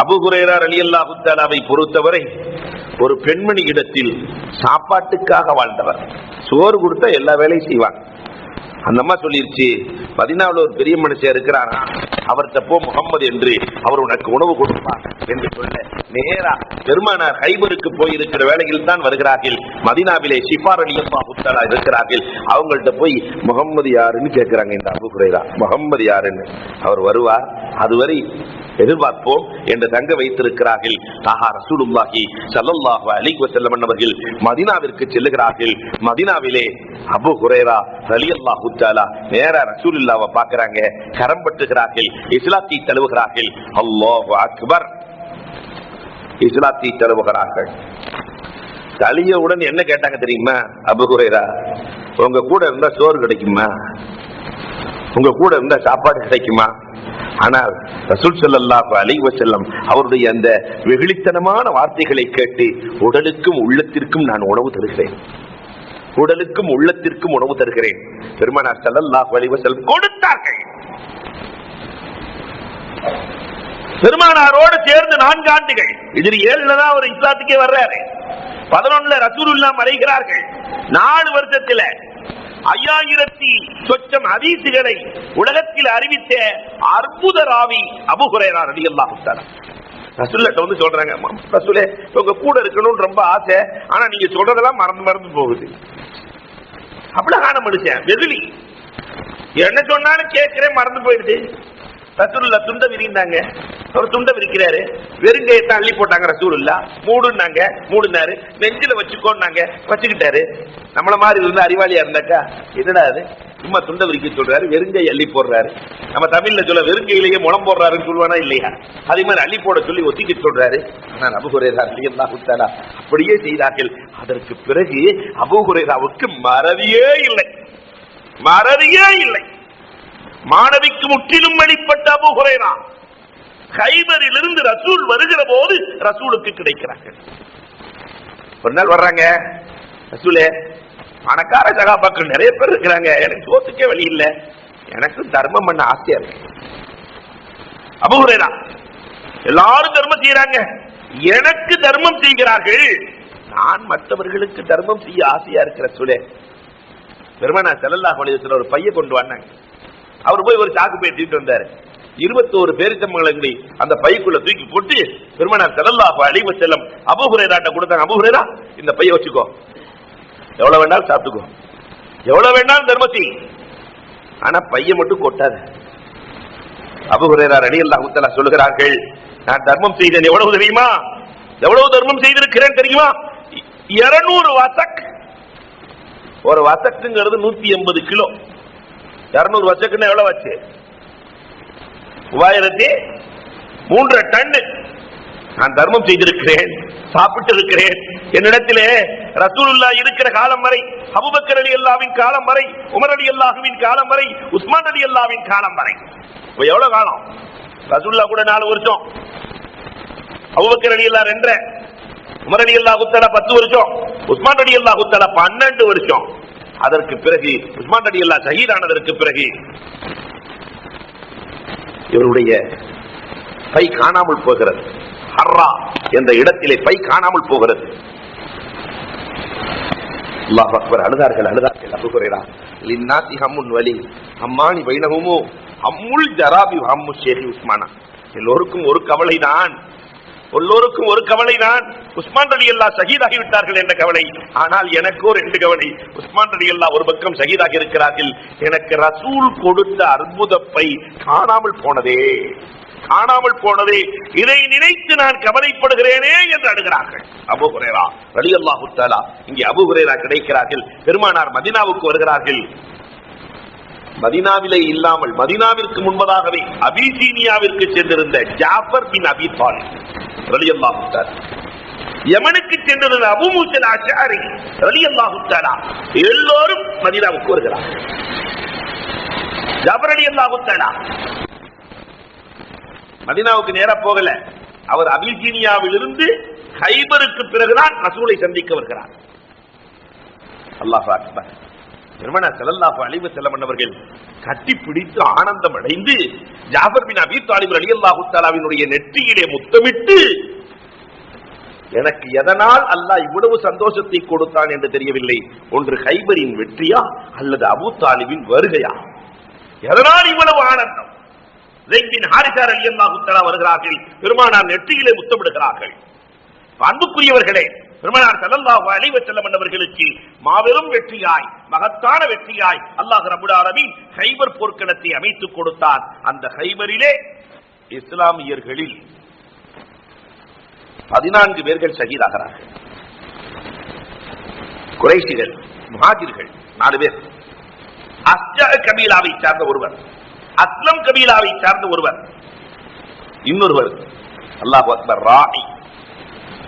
அபூ ஹுரைரா ரலியல்லாஹு தஆலாவை பொறுத்தவரை ஒரு பெண்மணி இடத்தில் சாப்பாட்டுக்காக வாழ்ந்தவர். சோறு கொடுத்தா எல்லா வேலையும் செய்வாங்க. அந்த அம்மா சொல்லிருச்சு, மதீனாவில் ஒரு பெரிய மனுஷன் இருக்கிறாரா, அவர்கிட்ட போ முகம்மது என்று, அவர் உனக்கு உணவு கொடுப்பார் என்று சொல்ல நேரா பெருமானார் ஹைபருக்கு போயிருக்கிற வேளையில் தான் வருகிறார்கள். மதீனாவிலே ஷிஃபார் ரலியல்லாஹு தஆலா இருக்கிறார்கள். அவங்கள்ட்ட போய் முகம்மது யாருன்னு கேட்கிறாங்க. இந்த அபூ ஹுரைரா முகம்மது யாருன்னு. அவர் வருவார், அதுவரை எதிர்பார்ப்போம் என்று தங்க வைத்திருக்கிறார்கள். ஆஹா, ரசூலுல்லாஹி ஸல்லல்லாஹு அலைஹி வஸல்லம் அவர்கள் மதீனாவிற்கு செல்லுகிறார்கள். மதீனாவிலே அபூ ஹுரைரா ரலியல்லாஹு தஆலா நேரா ரசூலுல்லாஹ்வை பார்க்கறாங்க, கரம் பற்றுகிறார்கள், இஸ்லாத்தை தழுவுகிறார்கள். அல்லாஹு அக்பர். இஸ்லாத்தை தழுவுகிறார்கள். தலியவுடன் என்ன கேட்டாங்க தெரியுமா? அபூ ஹுரைரா, உங்க கூட இருந்தா சோறு கிடைக்குமா? உங்க கூட இருந்தா சாப்பாடு கிடைக்குமா? ஆனால் ரசூல் ஸல்லல்லாஹு அலைஹி வஸல்லம் அவருடைய அந்த வெகுளித்தனமான வார்த்தைகளை கேட்டு உடலுக்கும் உள்ளத்திற்கும் நான் உணவு தருகிறேன், உடலுக்கும் உள்ளத்திற்கும் உணவு தருகிறேன். பெருமானார் ஸல்லல்லாஹு அலைஹி வஸல்லம் கொடுத்தார்கள். பெருமானாரோடு சேர்ந்து 4 ஆண்டுகள், இதில் 7 தான் அவர் இஸ்லாத்துக்கே வர்றாரு. 11 ரசூலுல்லாஹ் மறைகிறார்கள். 4 வருஷத்துல 5000 சொச்சம் ஹதீசுகளை உலகத்தில் அறிவித்த அற்புத ராவி அபூ ஹுரைரா ரலியல்லாஹு தஆலா. ரசூலுல்லாஹ் வந்து சொல்றாங்க, ரசூலே, உங்க கூட இருக்கணும்னு ரொம்ப ஆசை, ஆனா நீங்க சொல்றதெல்லாம் மறந்து போகுது. அவ்வளவு மனுஷன் வெகுளி, என்ன சொன்னாலும் கேட்கிறேன், மறந்து போயிடுது. ரசூலுல்லாஹ் துண்டை விரிந்தாங்க. அவர் துண்டை விரிக்கிறாரு, வெறுங்கையத்தை அள்ளி போட்டாங்க. ரசூலுல்லாஹ் மூடுனாங்க, மூடுனாரு. நெஞ்சில வச்சுக்கோன்னாங்க, வச்சுக்கிட்டாரு. நம்மள மாதிரி இருந்தா அறிவாளியா இருந்தாக்கா என்னடா அது, சும்மா துண்டை விரிக்க சொல்றாரு, வெறுங்கை அள்ளி போடுறாரு. நம்ம தமிழ்ல சொல்ல வெறுங்கையிலேயே முளம் போடுறாருன்னு சொல்லுவானா இல்லையா? அதே மாதிரி அள்ளி போட சொல்லி ஒத்திக்க சொல்றாரு. ஆனால் அபூ ஹுரைரா ரலியல்லாஹு தஆலா அப்படியே செய்தார்கள். அதற்கு பிறகு அபூ ஹுரைராவுக்கு மறதியே இல்லை, மறதியே இல்லை. மாணவிக்கு முற்றிலும் வெளிப்பட்ட அபூ ஹுரைரா கைபரில் இருந்து ரசூல் வருகிற போது ரசூலுக்கு கிடைக்கிறார்கள். ஒரு நாள் வர்றாங்க, ரசூலே, பணக்கார சகாபாக்கள் நிறைய பேர் இருக்கிறாங்க, எனக்கு சோத்துக்கே வழி இல்லை, எனக்கு தர்மம் பண்ண ஆசையா இருக்கு. அபூ ஹுரைரா, எல்லாரும் தர்மம் செய்யறாங்க, எனக்கு தர்மம் செய்கிறார்கள், நான் மற்றவர்களுக்கு தர்மம் செய்ய ஆசையா இருக்கிற ரசூலே. பெருமானார் ஸல்லல்லாஹு அலைஹி வஸல்லம் ஒரு பைய கொண்டு வந்தாங்க. அவர் போய் ஒரு சாக்கு பை தூக்கிட்டு வந்தாரு. 21 பேரிச்சம்பழங்களை அந்த பைக்குள்ள தூக்கி போட்டு பெருமானார் ஸல்லல்லாஹு அலைஹி வஸல்லம் அபூ ஹுரைராட்ட கொடுத்தாங்க. அபூ ஹுரைரா, இந்த பையை வச்சுக்கோ, எவ்வளவு வேண்டாம் சாப்பிட்டுக்கோ, எவ்வளவு வேண்டாம் தர்மத்தி, ஆனா பைய மட்டும் கொட்டாத. அபூ ஹுரைரா ரலியல்லாஹு தஆலா சொல்கிறார்கள், நான் தர்மம் செய்தேன். எவ்வளவு தெரியுமா? எவ்வளவு தர்மம் செய்திருக்கிறேன் தெரியுமா? 200 வசக். ஒரு வசக்குங்கிறது 180 கிலோ. 200 வசக்குன்னா எவ்வளவு வச்சு? 3003 டன் நான் தர்மம் செய்திருக்கிறேன், சாப்பிட்டு இருக்கிறேன். என்னிடத்திலே ரசூலுல்லாஹ் இருக்கிற காலம் வரை, அபூபக்கர் ரலியல்லாஹுவின் காலம் வரை, உமர் ரலியல்லாஹுவின் காலம் வரை, உஸ்மான் ரலியல்லாஹுவின் காலம் வரை. எவ்வளவு காலம்? ரசூலுல்லாஹ் கூட 4 வருஷம், அபூபக்கர் ரலியல்லாஹு 2, உமர் ரலியல்லாஹு தஆலா 10 வருஷம், உஸ்மான் ரலியல்லாஹு தஆலா 12 வருஷம். அதற்கு பிறகு உஸ்மான் ரலியல்லாஹு ஷஹீதானதற்கு பிறகு இவருடைய பை காணாமல் போகிறது. ஹர்ரா என்ற இடத்திலே பை காணாமல் போகிறது. அல்லாஹ் அக்பர். அழுதார்கள். அபூ ஹுரைரா, லின்னாசி ஹம்முன் வலி அம்மானி பைனஹுமு ஹம்முல் ஜராபி ஹம்மு ஷேഖ് உஸ்மானா. எல்லோருக்கும் ஒரு கவலை தான், எல்லோருக்கும் ஒரு கவலை தான். உஸ்மான் ரலியல்லாஹு ஷஹீதாகி விட்டார்கள் என்ற கவலை. ஆனால் எனக்கோ 2 கவலை. உஸ்மான் ரலியல்லாஹு ஒரு பக்கம் ஷஹீதாகி இருக்கிறார்கள், எனக்கு ரசூல் கொடுத்த அற்புத பை காணாமல் போனதே, காணாமல் போனதே, இதை நினைத்து நான் கவலைப்படுகிறேனே என்று அழுகிறார்கள். அபூ ஹுரைரா ரலியல்லாஹு தஆலா. இங்கே அபூ ஹுரைரா கிடைக்கிறார்கள். பெருமானார் மதீனாவுக்கு வருகிறார்கள். மதீனாவிலே இல்லாமல் மதீனாவிற்கு முன்பதாகவே அபிசீனியாவிற்கு சென்றிருந்த ஜாஃபர் பின் அபி தாலிப் ரலியல்லாஹு தஆலா, யமனுக்கு சென்றிருந்த அபூ மூஸா அஷ்அரி ரலியல்லாஹு தஆலா, எல்லோரும் மதீனாவுக்கு வருகிறார்கள். ஜாஃபர் ரலியல்லாஹு தஆலா மதீனாவுக்கு நேரா போகல. அவர் அபிசீனியாவில் இருந்து கைபருக்கு பிறகுதான் ரசூலை சந்திக்க வருகிறார். அல்லாஹ் அக்பர். பெருமானார் ஸல்லல்லாஹு அலைஹி வஸல்லம் அவர்கள் கட்டி பிடித்து ஆனந்தம் அடைந்து ஜாஃபர் பின் அபீ தாலிப் ரலியல்லாஹு தஆலாவினுடைய நெற்றியிலே முத்தமிட்டு, எனக்கு எதனால் அல்லாஹ் இவ்வளவு சந்தோஷத்தை கொடுத்தான் என்று தெரியவில்லை. ஒன்று கைபரின் வெற்றியா அல்லது அபூ தாலிபின் வருகையா? எதனால் இவ்வளவு ஆனந்தம்? ஸைத் பின் ஹாரிஸா ரலியல்லாஹு தஆலா வருகிறார்கள். பெருமானார் நெற்றியிலே முத்தமிடுகிறார்கள். அன்புக்குரியவர்களே, பெருமானார் ஸல்லல்லாஹு அலைஹி வஸல்லம் அவர்களுக்கு மாபெரும் வெற்றியாய், மகத்தான வெற்றியாய் அல்லாஹ் ரப்பல் ஆலமீன் கைபர் போர்க்களத்தை அமைத்துக் கொடுத்தார். அந்த கைபரிலே இஸ்லாமியர்களில் 14 பேர்கள் ஷஹீதாகிறார்கள். குறைஷிகள், முஹாஜிர்கள் 4 பேர், அஸ்ஜா கபீலாவை சார்ந்த ஒருவர், அஸ்லம் கபீலாவை சார்ந்த ஒருவர், இன்னொருவர் அல்லாஹு அக்பர் ராஹி.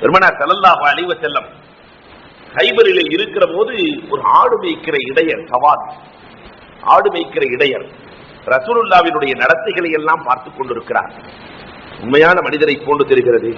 பெருமானார் ஸல்லல்லாஹு அலைஹி வஸல்லம் கைபரிலே இருக்கிற போது ஒரு ஆடு மேய்க்கிற இடையர், சவாத் ஆடு மேய்க்கிற இடையர் ரசூலுல்லாஹ்வினுடைய நடத்தைகளை எல்லாம் பார்த்துக் கொண்டிருக்கிறார். உண்மையான மனிதரை போன்று தெரிகிறது,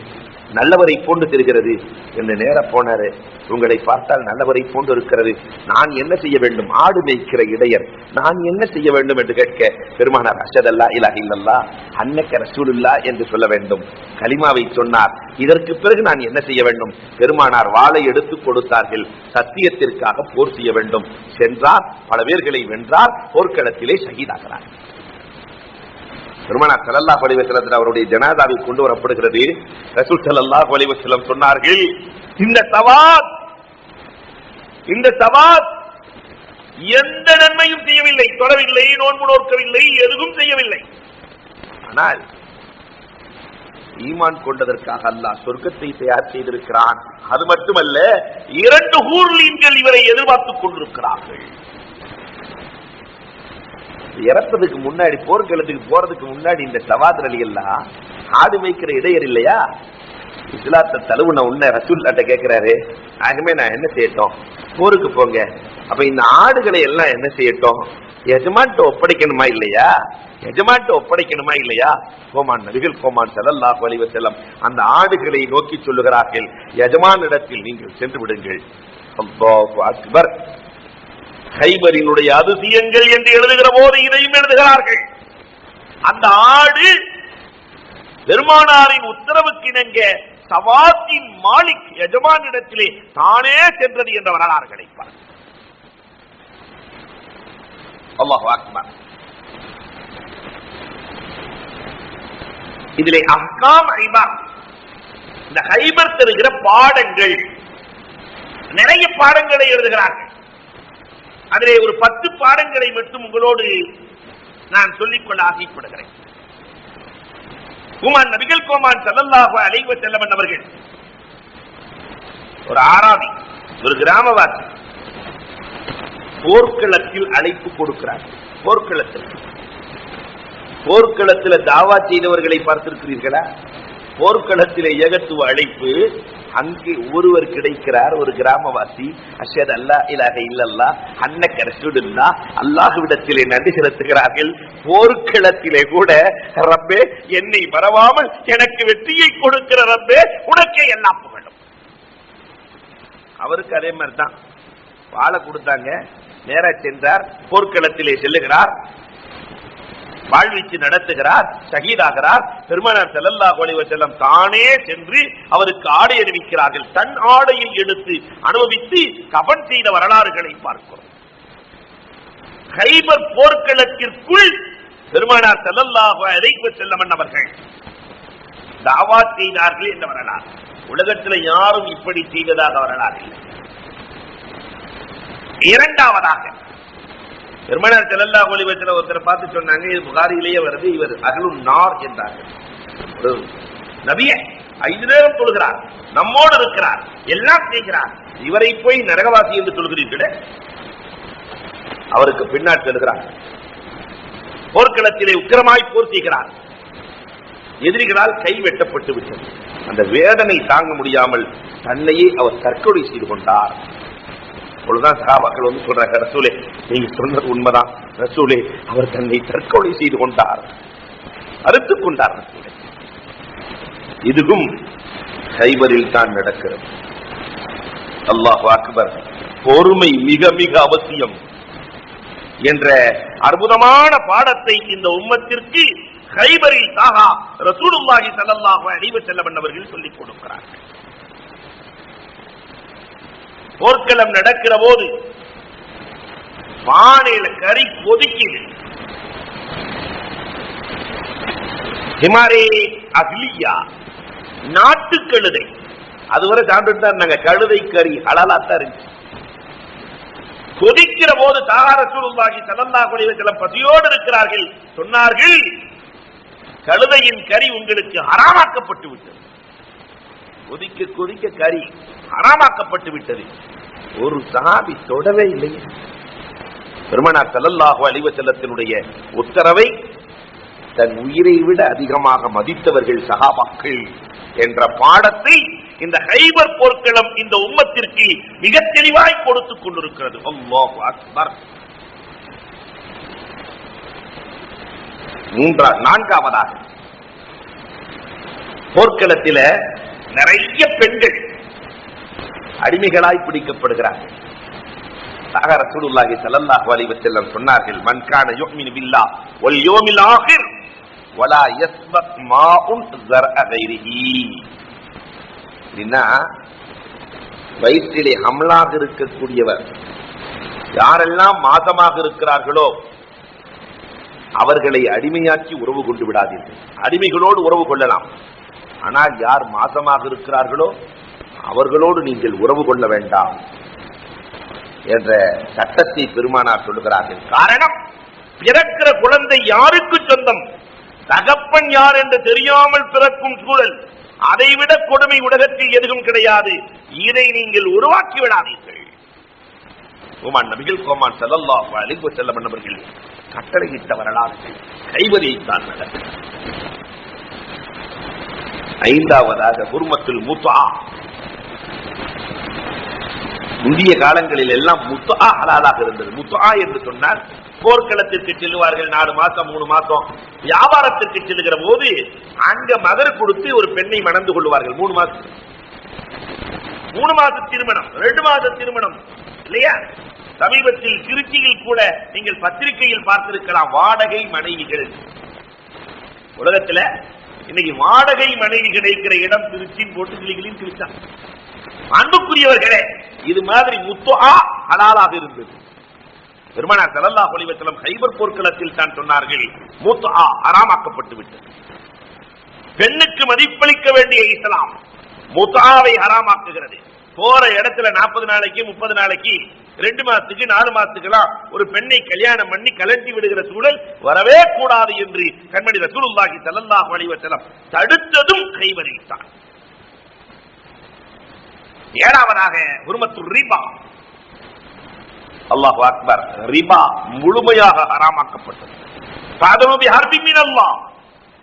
நல்லவரை போன்று தெரிகிறது என்று நேர போனாரு. உங்களை பார்த்தால் நல்லவரை போன்று இருக்கிறது, நான் என்ன செய்ய வேண்டும்? ஆடு மேய்க்கிற இடையர், நான் என்ன செய்ய வேண்டும் என்று கேட்க, பெருமானார் அஷ்ஹது அல்லா இலாஹ இல்லல்லாஹ் அன்னக ரசூலுல்லாஹ் என்று சொல்ல வேண்டும். கலிமாவை சொன்னார். இதற்கு பிறகு நான் என்ன செய்ய வேண்டும்? பெருமானார் வாளை எடுத்து கொடுத்தார்கள். சத்தியத்திற்காக போர் செய்ய வேண்டும். சென்றார், பல பேர்களை வென்றார், போர்க்களத்திலே ஷஹீதாகிறார். பெருமானார் ஸல்லல்லாஹு அலைஹி வஸல்லம் அவருடைய ஜனாதாவை கொண்டு வரப்படுகிறது. ரசூல் ஸல்லல்லாஹு அலைஹி வஸல்லம் சொன்னார்கள், இந்த சவாத் எந்த நன்மையும் செய்யவில்லை, தொழவில்லை, நோன்பு நோக்கவில்லை, எதுவும் செய்யவில்லை. ஆனால் ஈமான் கொண்டதற்காக அல்லாஹ் சொர்க்கத்தை தயார் செய்திருக்கிறான். அது மட்டுமல்ல, 2 ஹூர்லீன்கள் இவரை எதிர்பார்த்துக் கொண்டிருக்கிறார்கள். இறப்பதுக்கு முன்னாடி, போர்க்களத்துக்கு போறதுக்கு முன்னாடி இந்த சவாத் ரலியல்லாஹ் ஆடு மேய்க்கிற இடையர் இல்லையா, இஸ்லாத்தை தழுவுன உன்ன ரசூலுல்லாஹ் கேட்கிறாரு, ஆகவே நான் என்ன செய்யட்டும்? போருக்கு போங்க. அப்ப இந்த ஆடுகளை எல்லாம் என்ன செய்யட்டும்? எஜமான்ட்ட ஒப்படைக்கணுமா இல்லையா? எஜமான்ட்ட ஒப்படைக்கணுமா இல்லையா? கோமான் நபிகள் கோமான் ஸல்லல்லாஹு அலைஹி வஸல்லம் அந்த ஆடுகளை நோக்கி சொல்லுகிறார்கள், எஜமான் இடத்தில் நீங்கள் சென்று விடுங்கள். அல்லாஹு அக்பர். கைபரினுடைய அதிசயங்கள் என்று எழுதுகிற போது இதையும் எழுதுகிறார்கள். அந்த ஆடு பெருமானாரின் உத்தரவுக்கு இணங்க சவாத்தின் மாலிக் எஜமான் இடத்திலே தானே சென்றது என்ற வரலாறுகளை பாருங்கள். அல்லாஹு அக்பர். இதிலே அஹ்காம் ஐபார், இந்த ஹைபர் தருகிற பாடங்கள், நிறைய பாடங்களை எழுதுகிறார்கள். அதிலே ஒரு 10 பாடங்களை மட்டும் உங்களோடு நான் சொல்லிக்கொள்ள ஆசைப்படுகிறேன். கோமான் நபிகள் கோமான் ஸல்லல்லாஹு அலைஹி வஸல்லம் அவர்கள் ஒரு ஆராவி, ஒரு கிராமவாசி போர்க்களத்தில் அழைப்பு கொடுக்கிறார். போர்க்களத்தில் தாவா செய்தவர்களை பார்த்திருக்கிறீர்களா? போர்க்களத்திலே ஏகத்துவ அழைப்பு. அங்கே ஒருவர் கிடைக்கிறார், ஒரு கிராமவாசி. அஷ்ஹது அல்லா இலாஹ இல்லல்லாஹ் அன்னக ரசூலுல்லாஹ், அல்லாஹ்விடத்திலே நன்றி செலுத்துகிறார்கள். போர்க்களத்திலே கூட ரப்பே என்னை மறவாமல் எனக்கு வெற்றியை கொடுக்கிற ரப்பே உனக்கே எல்லா புகழும். அவருக்கு அதே மாதிரி தான் வாழை கொடுத்தாங்க. நேரா சென்றார், போர்க்களத்திலே செல்லுகிறார், வாழ்வீச்சு நடத்துகிறார், ஷஹீதாகிறார். பெருமானார் ஸல்லல்லாஹு அலைஹி வஸல்லம் தானே சென்று அவருக்கு ஆடை அணிவிக்கிறார்கள். தன் ஆடையில் எடுத்து அனுபவித்து கஃன் செய்த வரலாறுகளை பார்க்கிறோம். கைபர் போர்க்களத்திற்குள் பெருமானார் ஸல்லல்லாஹு அலைஹி வஸல்லம் அவர்கள் தாவா செய்தார்கள் என்ற வரலாறு உலகத்தில் யாரும் இப்படி செய்ததாக வரலாறு இல்லை. இரண்டாவதாக பெருமானார் ஸல்லல்லாஹு அலைஹி வஸல்லம் ஒருத்தரை பார்த்து சொன்னாங்க, இது புகாரியிலேயே வருது, இவர் அஹ்லுன் நார் என்றார்கள். ஒரு நபியே 5 நேரம் தொழுகிறார், நம்மோடு இருக்கிறார், எல்லாம் செய்கிறார், இவரை போய் நரகவாசி என்று சொல்கிறீர்களே. அவருக்கு பின்னால் செல்கிறார், போர்க்களத்திலே உக்கிரமாய் போர் செய்கிறார். எதிரிகளால் கை வெட்டப்பட்டு விட்டது. அந்த வேதனை தாங்க முடியாமல் தன்னையே அவர் தற்கொலை செய்து கொண்டார். அப்பொழுதுதான் சஹாபாக்கள் வந்து சொல்றாங்க, ரசூலே நீங்க சொன்னது உண்மைதான் ரசூலே, அவர் தன்னை தற்கொலை செய்து கொண்டார், அறுத்துக் கொண்டார் ரசூலே. இதுவும் கைபரில் தான் நடக்கிறது. அல்லாஹு அக்பர். பொறுமை மிக மிக அவசியம் என்ற அற்புதமான பாடத்தை இந்த உம்மத்திற்கு கைபரில் தாகா ரசூலுல்லாஹி ஸல்லல்லாஹு அலைஹி வஸல்லம் அவர்கள் சொல்லிக் கொடுக்கிறார்கள். போர்க்களம் நடக்கிற போது பானையில கறி கொதிக்குது. ஹிமாரே அஹ்லியா, நாட்டு கழுதை, அதுவரை சாப்பிட்டு தான் நாங்க கழுதை கறி ஹலாலாத்தான் இருந்துச்சு. கொதிக்கிற போது தாகா ரசூலுல்லாஹி ஸல்லல்லாஹு அலைஹி வஸல்லம் பசியோடு இருக்கிறார்கள். சொன்னார்கள், கழுதையின் கறி உங்களுக்கு ஹராமாக்கப்பட்டு விட்டது. கொதிக்க கொதிக்க கறி ஹராமாக்கப்பட்டு விட்டது. ஒரு சஹாபி தொடவே இல்லை. பெருமானார் ஸல்லல்லாஹு அலைஹி வஸல்லத்தினுடைய உத்தரவை தன் உயிரை விட அதிகமாக மதித்தவர்கள் சஹாபாக்கள் என்ற பாடத்தை இந்த கைபர் போர்க்களம் இந்த உம்மத்திற்கு மிக தெளிவாய் கொடுத்துக் கொண்டிருக்கிறது. அல்லாஹு அக்பர். நான்காவதாக போர்க்களத்தில நிறைய பெண்கள் அடிமைகளாய் பிடிக்கப்படுகிறார்கள். ரசூலுல்லாஹி ஸல்லல்லாஹு அலைஹி வஸல்லம் சொன்னார்கள், மன் கான யுமினு பில்லாஹ் வல் யௌமில் ஆகிர் வலா யஸ்பக் மாஉன் ஸர்அ கைரிஹி. வயிற்றிலே ஹம்லாக இருக்கக்கூடியவர் யாரெல்லாம் மாதமாக இருக்கிறார்களோ அவர்களை அடிமையாக்கி உறவு கொண்டு விடாதீர்கள். அடிமைகளோடு உறவு கொள்ளலாம், ஆனால் யார் மாசமாக இருக்கிறார்களோ அவர்களோடு நீங்கள் உறவு கொள்ள வேண்டாம் என்ற சட்டத்தை பெருமானார் சொல்லுகிறார்கள். காரணம், பிறக்கிற குழந்தை யாருக்கு சொந்தம், தகப்பன் யார் என்று தெரியாமல் பிறக்கும் சூழல், அதைவிட கொடுமை உலகத்தில் எதுவும் கிடையாது. இதை நீங்கள் உருவாக்கி விடாதீர்கள். நபிகள் கோமான் ஸல்லல்லாஹு அலைஹி வஸல்லம் அவர்கள் கட்டளையிட்ட வரலாறு கைவரித்தான் நடக்கிறது. ஐந்தாவதாக ஹுர்மத்துல் முத்ஆ. முந்தைய காலங்களில் எல்லாம் முத்ஆ ஹலாலாக இருந்தது. முத்ஆ என்று சொன்னால் போர்க்களத்திற்கு செல்லுவார்கள், 4 மாசம் 3 மாசம். வியாபாரத்திற்கு செல்லுகிற போது அங்க மகர் கொடுத்து ஒரு பெண்ணை மணந்து கொள்வார்கள். 3 மாசம் 3 மாச திருமணம், 2 மாச திருமணம் இல்லையா? சமீபத்தில் திருச்சியில் கூட நீங்கள் பத்திரிகையில் பார்த்திருக்கலாம், வாடகை மனைவிகள். உலகத்துல இன்னைக்கு வாடகை மனைவி கிடைக்கிற இடம் திருச்சின்னு போட்டு கிளிகளின் கிழிச்சான். அன்புக்குரியவர்களே, இது மாதிரி முத்ஆ ஹலாலாக இருந்தது. பெருமானார் ஸல்லல்லாஹு அலைஹி வஸல்லம் கைபர் போர்க்களத்தில் தான் சொன்னார்கள், முத்ஆ ஹராமாக்கப்பட்டு விட்டது. பெண்ணுக்கு மதிப்பளிக்க வேண்டிய இஸ்லாம் முதாவை ஹராமாக்குகிறது. போற இடத்துல 40 நாளைக்கு 30 நாளைக்கு 2 மாசத்துக்கு 4 மாசத்துக்குலாம் ஒரு பெண்ணை கல்யாணம் பண்ணி கலட்டி விடுகிற சூழல் வரவே கூடாது என்று கண்மணி ரசூலுல்லாஹி ஸல்லல்லாஹு அலைஹி வஸல்லம் தடுத்ததும் கைவரித்தான். ஏழாவதாக ஹுர்மத்துர் ரிபா. அல்லாஹு அக்பர். ரிபா முழுமையாக ஹராமாக்கப்பட்டது. ஃபஅதனு பிஹர்பி மினல்லாஹ்.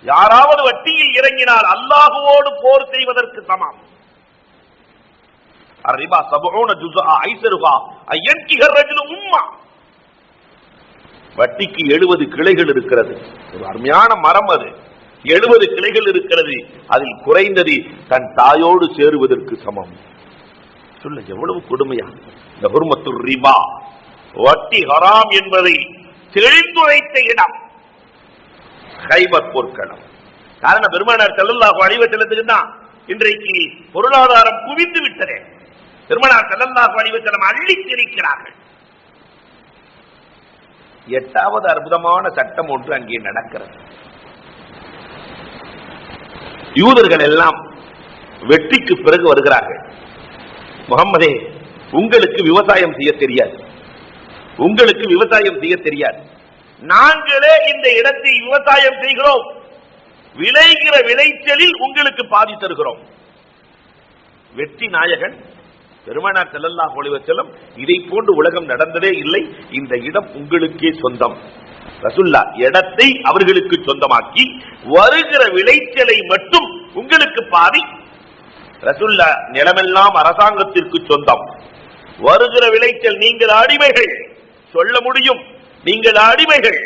யாராவது வட்டியில் இறங்கினால் அல்லாஹ்வோடு போர் செய்வதற்கு சமம். الربا 70 جزء ايسرها اينكح الرجل امه. வட்டிக்கு 70 கிளைகள் இருக்கிறது. ஒரு அருமையான மரம் அது. 70 கிளைகள் இருக்கிறது. அதில் குறைந்தது தன் தாயோடு சேருவதற்கு சமம். சொல்ல எவ்வளவு கொடுமையா இந்த ஹுர்மத்துர் ரிபா. வட்டி ஹராம் என்பதை தெளிந்துரைத்த இடம் கைபர் போர்க்களம். காரணம் பெருமானார் ஸல்லல்லாஹு அலைஹி வஸல்லத்துக்கு தான் இன்றைக்கு பொருளாதாரம் குவிந்து விட்டது. பெருமானார் ஸல்லல்லாஹு அலைஹி வஸல்லம் அள்ளித் இருக்கிறார்கள். 8வது அற்புதமான சட்டம் ஒன்று அங்கே நடக்கிறது. யூதர்கள் எல்லாம் வெற்றிக்கு பிறகு வருகிறார்கள். முஹம்மதே, உங்களுக்கு விவசாயம் செய்ய தெரியாது, உங்களுக்கு விவசாயம் செய்ய தெரியாது, நாங்களே இந்த இடத்தை விவசாயம் செய்கிறோம், விளைகிற விளைச்சலில் உங்களுக்கு பாதி தருகிறோம். வெற்றி நாயகன் பெருமானார் ஸல்லல்லாஹு அலைஹி வஸல்லம் இதை போன்று உலகம் நடந்ததே இல்லை, இந்த இடம் உங்களுக்கே சொந்தம். ரசூலுல்லாஹ் இடத்தை அவர்களுக்கு சொந்தமாக்கி வருகிற விளைச்சலை மட்டும் உங்களுக்கு பாதி. ரசூலுல்லாஹ் நிலமெல்லாம் அரசாங்கத்திற்கு சொந்தம். வருகிற விளைச்சல் நீங்கள் அடிமைகள், சொல்ல முடியும், நீங்கள் அடிமைகள்,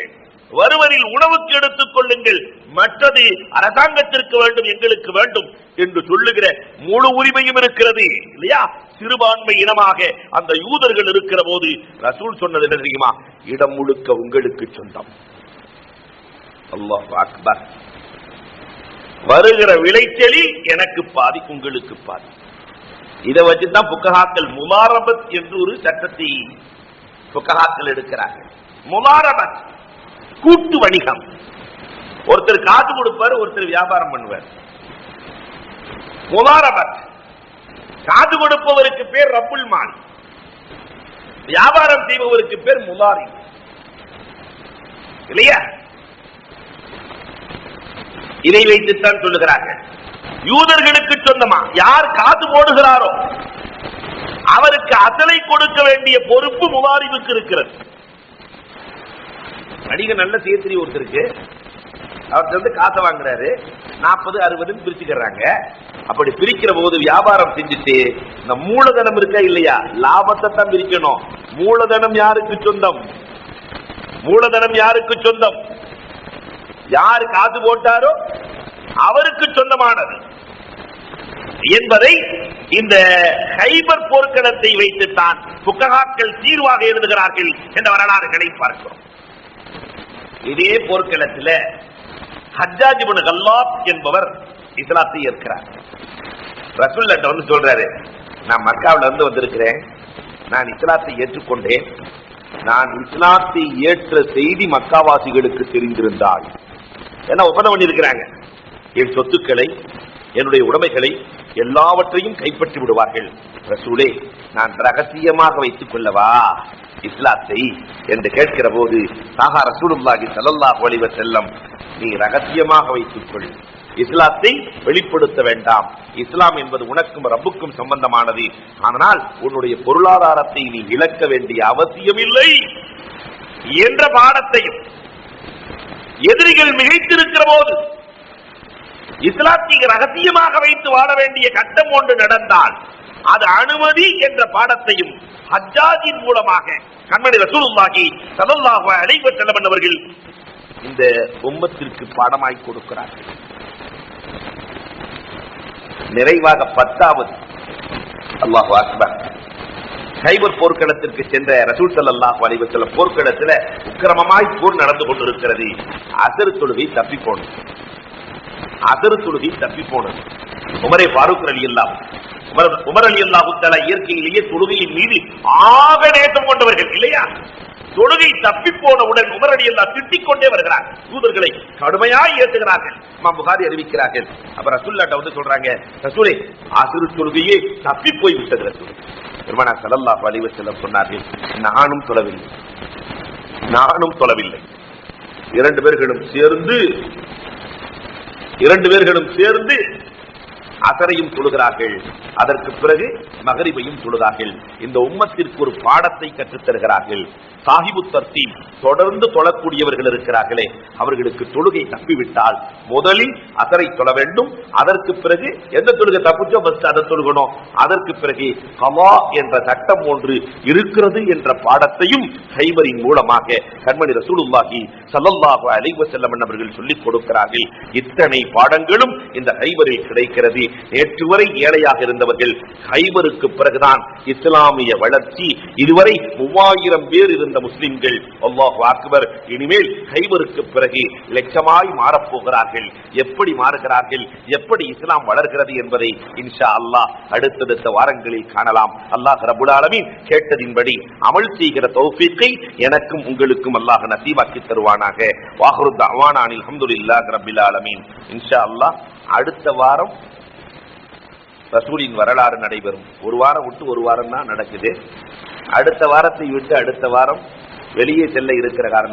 வருவதில் உணவுக்கு எடுத்துக் கொள்ளுங்கள், மற்றது அரசாங்கத்திற்கு வேண்டும், எங்களுக்கு வேண்டும் என்று சொல்லுகிற முழு உரிமையும் இருக்கிறது இல்லையா? சிறுபான்மை இனமாக அந்த யூதர்கள் இருக்கிற போது ரசூல் சொன்னது என்ன தெரியுமா? இடம் முழுக்க உங்களுக்கு சொந்தம். அல்லாஹ் அக்பர். வருகிற விளைச்சலில் எனக்கு பாதி, உங்களுக்கு பாதி. இதை வச்சுதான் புக்கஹாக்கள் முலாரபத் என்று ஒரு சட்டத்தை புக்கஹாக்கள் எடுக்கிறார்கள். முலாரபத் கூட்டு வணிகம். ஒருத்தர் காசு கொடுப்பார், ஒருத்தர் வியாபாரம் பண்ணுவார். முலாரபத். காசு கொடுப்பவருக்கு பேர் ரப்புல் மால், வியாபாரம் செய்பவருக்கு பேர் முலாரி இல்லையா? இதை வைத்துத்தான் சொல்லுகிறார்கள். யூதர்களுக்கு சொந்தமா யார் காசு போடுகிறாரோ அவருக்கு அசலை கொடுக்க வேண்டிய பொறுப்பு முலாரிவுக்கு இருக்கிறது. நடிகை நல்ல சேர்த்திரி ஒருத்தருக்கு அவர்கிட்ட காசை வாங்குறாரு, 40-60 பிரிச்சுக்கிறாங்க. அப்படி பிரிக்கிற போது வியாபாரம் செஞ்சுட்டு இந்த மூலதனம் இருக்கா இல்லையா, லாபத்தை தான் பிரிக்கணும். மூலதனம் யாருக்கு சொந்தம்? மூலதனம் யாருக்கு சொந்தம்? யாரு காசு போட்டாரோ அவருக்கு சொந்தமானது என்பதை இந்த கைபர் போர்க்களத்தை வைத்துத்தான் புக்கஹாக்கள் தீர்வாக எழுதுகிறார்கள் என்ற வரலாறுகளை பார்க்கிறோம். இதே போர்க்களத்தில் ஹஜ்ஜாஜ் இப்னு கல்லாப் என்பவர் இஸ்லாத்தை ஏற்கிறார். ரசூலுல்லாஹ் வந்து சொல்றாரு, நான் மக்காவில இருந்து வந்திருக்கிறேன், நான் இஸ்லாத்தை ஏற்றுக்கொண்டேன். நான் இஸ்லாத்தை ஏற்ற செய்தி மக்காவாசிகளுக்கு தெரிந்திருந்தால், என்ன ஒப்பந்தம் பண்ணி இருக்கிறாங்க, என் சொத்துக்களை என்னுடைய உடைமைகளை எல்லாவற்றையும் கைப்பற்றி விடுவார்கள். ரசூலே, நான் ரகசியமாக வைத்துக் கொள்ளவா இஸ்லாத்தை என்று கேட்கிற போது சாகா ரசூலுல்லாஹி ஸல்லல்லாஹு அலைஹி வஸல்லம், நீ ரகசியமாக வைத்துக் கொள், இஸ்லாத்தை வெளிப்படுத்த வேண்டாம். இஸ்லாம் என்பது உனக்கும் ரப்புக்கும் சம்பந்தமானது. ஆனால் உன்னுடைய பொருளாதாரத்தை நீ இழக்க வேண்டிய அவசியம் இல்லை என்ற பாடத்தையும், எதிரிகள் மிகைத்திருக்கிற போது இஸ்லாத்தை ரகசியமாக வைத்து வாழ வேண்டிய கட்டம் ஒன்று நடந்தால் அது அனுமதி என்ற பாடத்தையும் ஹஜ்ஜாஜின் மூலமாக கண்மணி ரசூலுல்லாஹி ஸல்லல்லாஹு அலைஹி வஸல்லம் அவர்கள் இந்த உம்மத்திற்கு பாடமாய் கொடுக்கிறார்கள். நிறைவாக 10வது, அல்லாஹு அக்பர், கைபர் போர்க்களத்திற்கு சென்ற ரசூல் ஸல்லல்லாஹு அலைஹி வஸல்லம் போர்க்களத்தில் உக்கிரமமாய் போர் நடந்து கொண்டிருக்கிறது. அசர் தொழுகை தப்பி போனது. அசர் தொழுகை தப்பி போனது. உமரே ஃபாரூக் ரலியல்லாஹு உமர் ரலியல்லாஹு தஆலா இயற்கையிலேயே தொழுகையின் மீது ஆக நேசம் கொண்டவர்கள் இல்லையா? தொழுகை தப்பி போனவுடன் உமர் ரலியல்லாஹு திட்டிக் கொண்டே வருகிறார். தூதர்களை கடுமையாய் ஏற்றுகிறார்கள். இமாம் புகாரி அறிவிக்கிறார்கள். அப்ப ரசூலுல்லாஹ் வந்து சொல்றாங்க, ரசூலே அஸ்ர் தொழுகையே தப்பி போய் விட்டது. ரசூல் பெருமானார் ஸல்லல்லாஹு அலைஹி வஸல்லம் சொன்னார்கள், நானும் தொழவில்லை. இரண்டு பேர்களும் சேர்ந்து அசரையும் தொழுகிறார்கள். அதற்கு பிறகு மகரிபையும் தொழுகிறார்கள். இந்த உம்மத்திற்கு ஒரு பாடத்தை கற்றுத் தருகிறார்கள். சாஹிபு தர்த்தீப் தொடர்ந்து தொழக்கூடியவர்கள் இருக்கிறார்களே, அவர்களுக்கு தொழுகை தப்பிவிட்டால் முதலில் அசரை தொழ வேண்டும். அதற்கு பிறகு எந்த தொழுகை தப்பிச்சோ ஃபர்ஸ்ட் அதை தொழுகணும். அதற்கு பிறகு கலா என்ற சட்டம் ஒன்று இருக்கிறது என்ற பாடத்தையும் ஹைபரின் மூலமாக கண்மணி ரசூலுல்லாஹி ஸல்லல்லாஹு அலைஹி வஸல்லம் அவர்கள் சொல்லிக் கொடுக்கிறார்கள். இத்தனை பாடங்களும் இந்த ஹைபரில் கிடைக்கிறது. நேற்று வரை ஏழையாக இருந்தவர்கள் ஹைபருக்கு பிறகுதான் இஸ்லாமிய வளர்ச்சி. இதுவரை 3000 பேர் இருந்த முஸ்லிம்கள் அல்லாஹு அக்பர் இனிமேல் ஹைபருக்கு பிறகு லட்சமாய் மாறப்போகிறார்கள். எப்படி மாறுகிறார்கள், எப்படி இஸ்லாம் வளர்கிறது என்பதை இன்ஷா அல்லாஹ் அடுத்தடுத்த வாரங்களில் காணலாம். அல்லாஹ் ரப்பல் ஆலமீன் கேட்டதின்படி அமல் செய்கிற தௌஃபீக்கை எனக்கும் உங்களுக்கும் அல்லாஹ் நசீபாக்கி தருவானாக. வாஹிரு தஅவானா அல்ஹம்துலில்லாஹி ரப்பில் ஆலமீன். இன்ஷா அல்லாஹ் அடுத்த வாரம் ரசூலின் வரலாறு நடைபெறும். ஒரு வாரம் விட்டு ஒரு வாரம் தான் நடக்குது. அடுத்த வாரத்தை விட்டு அடுத்த வாரம் வெளியே செல்ல இருக்கிற காரணம்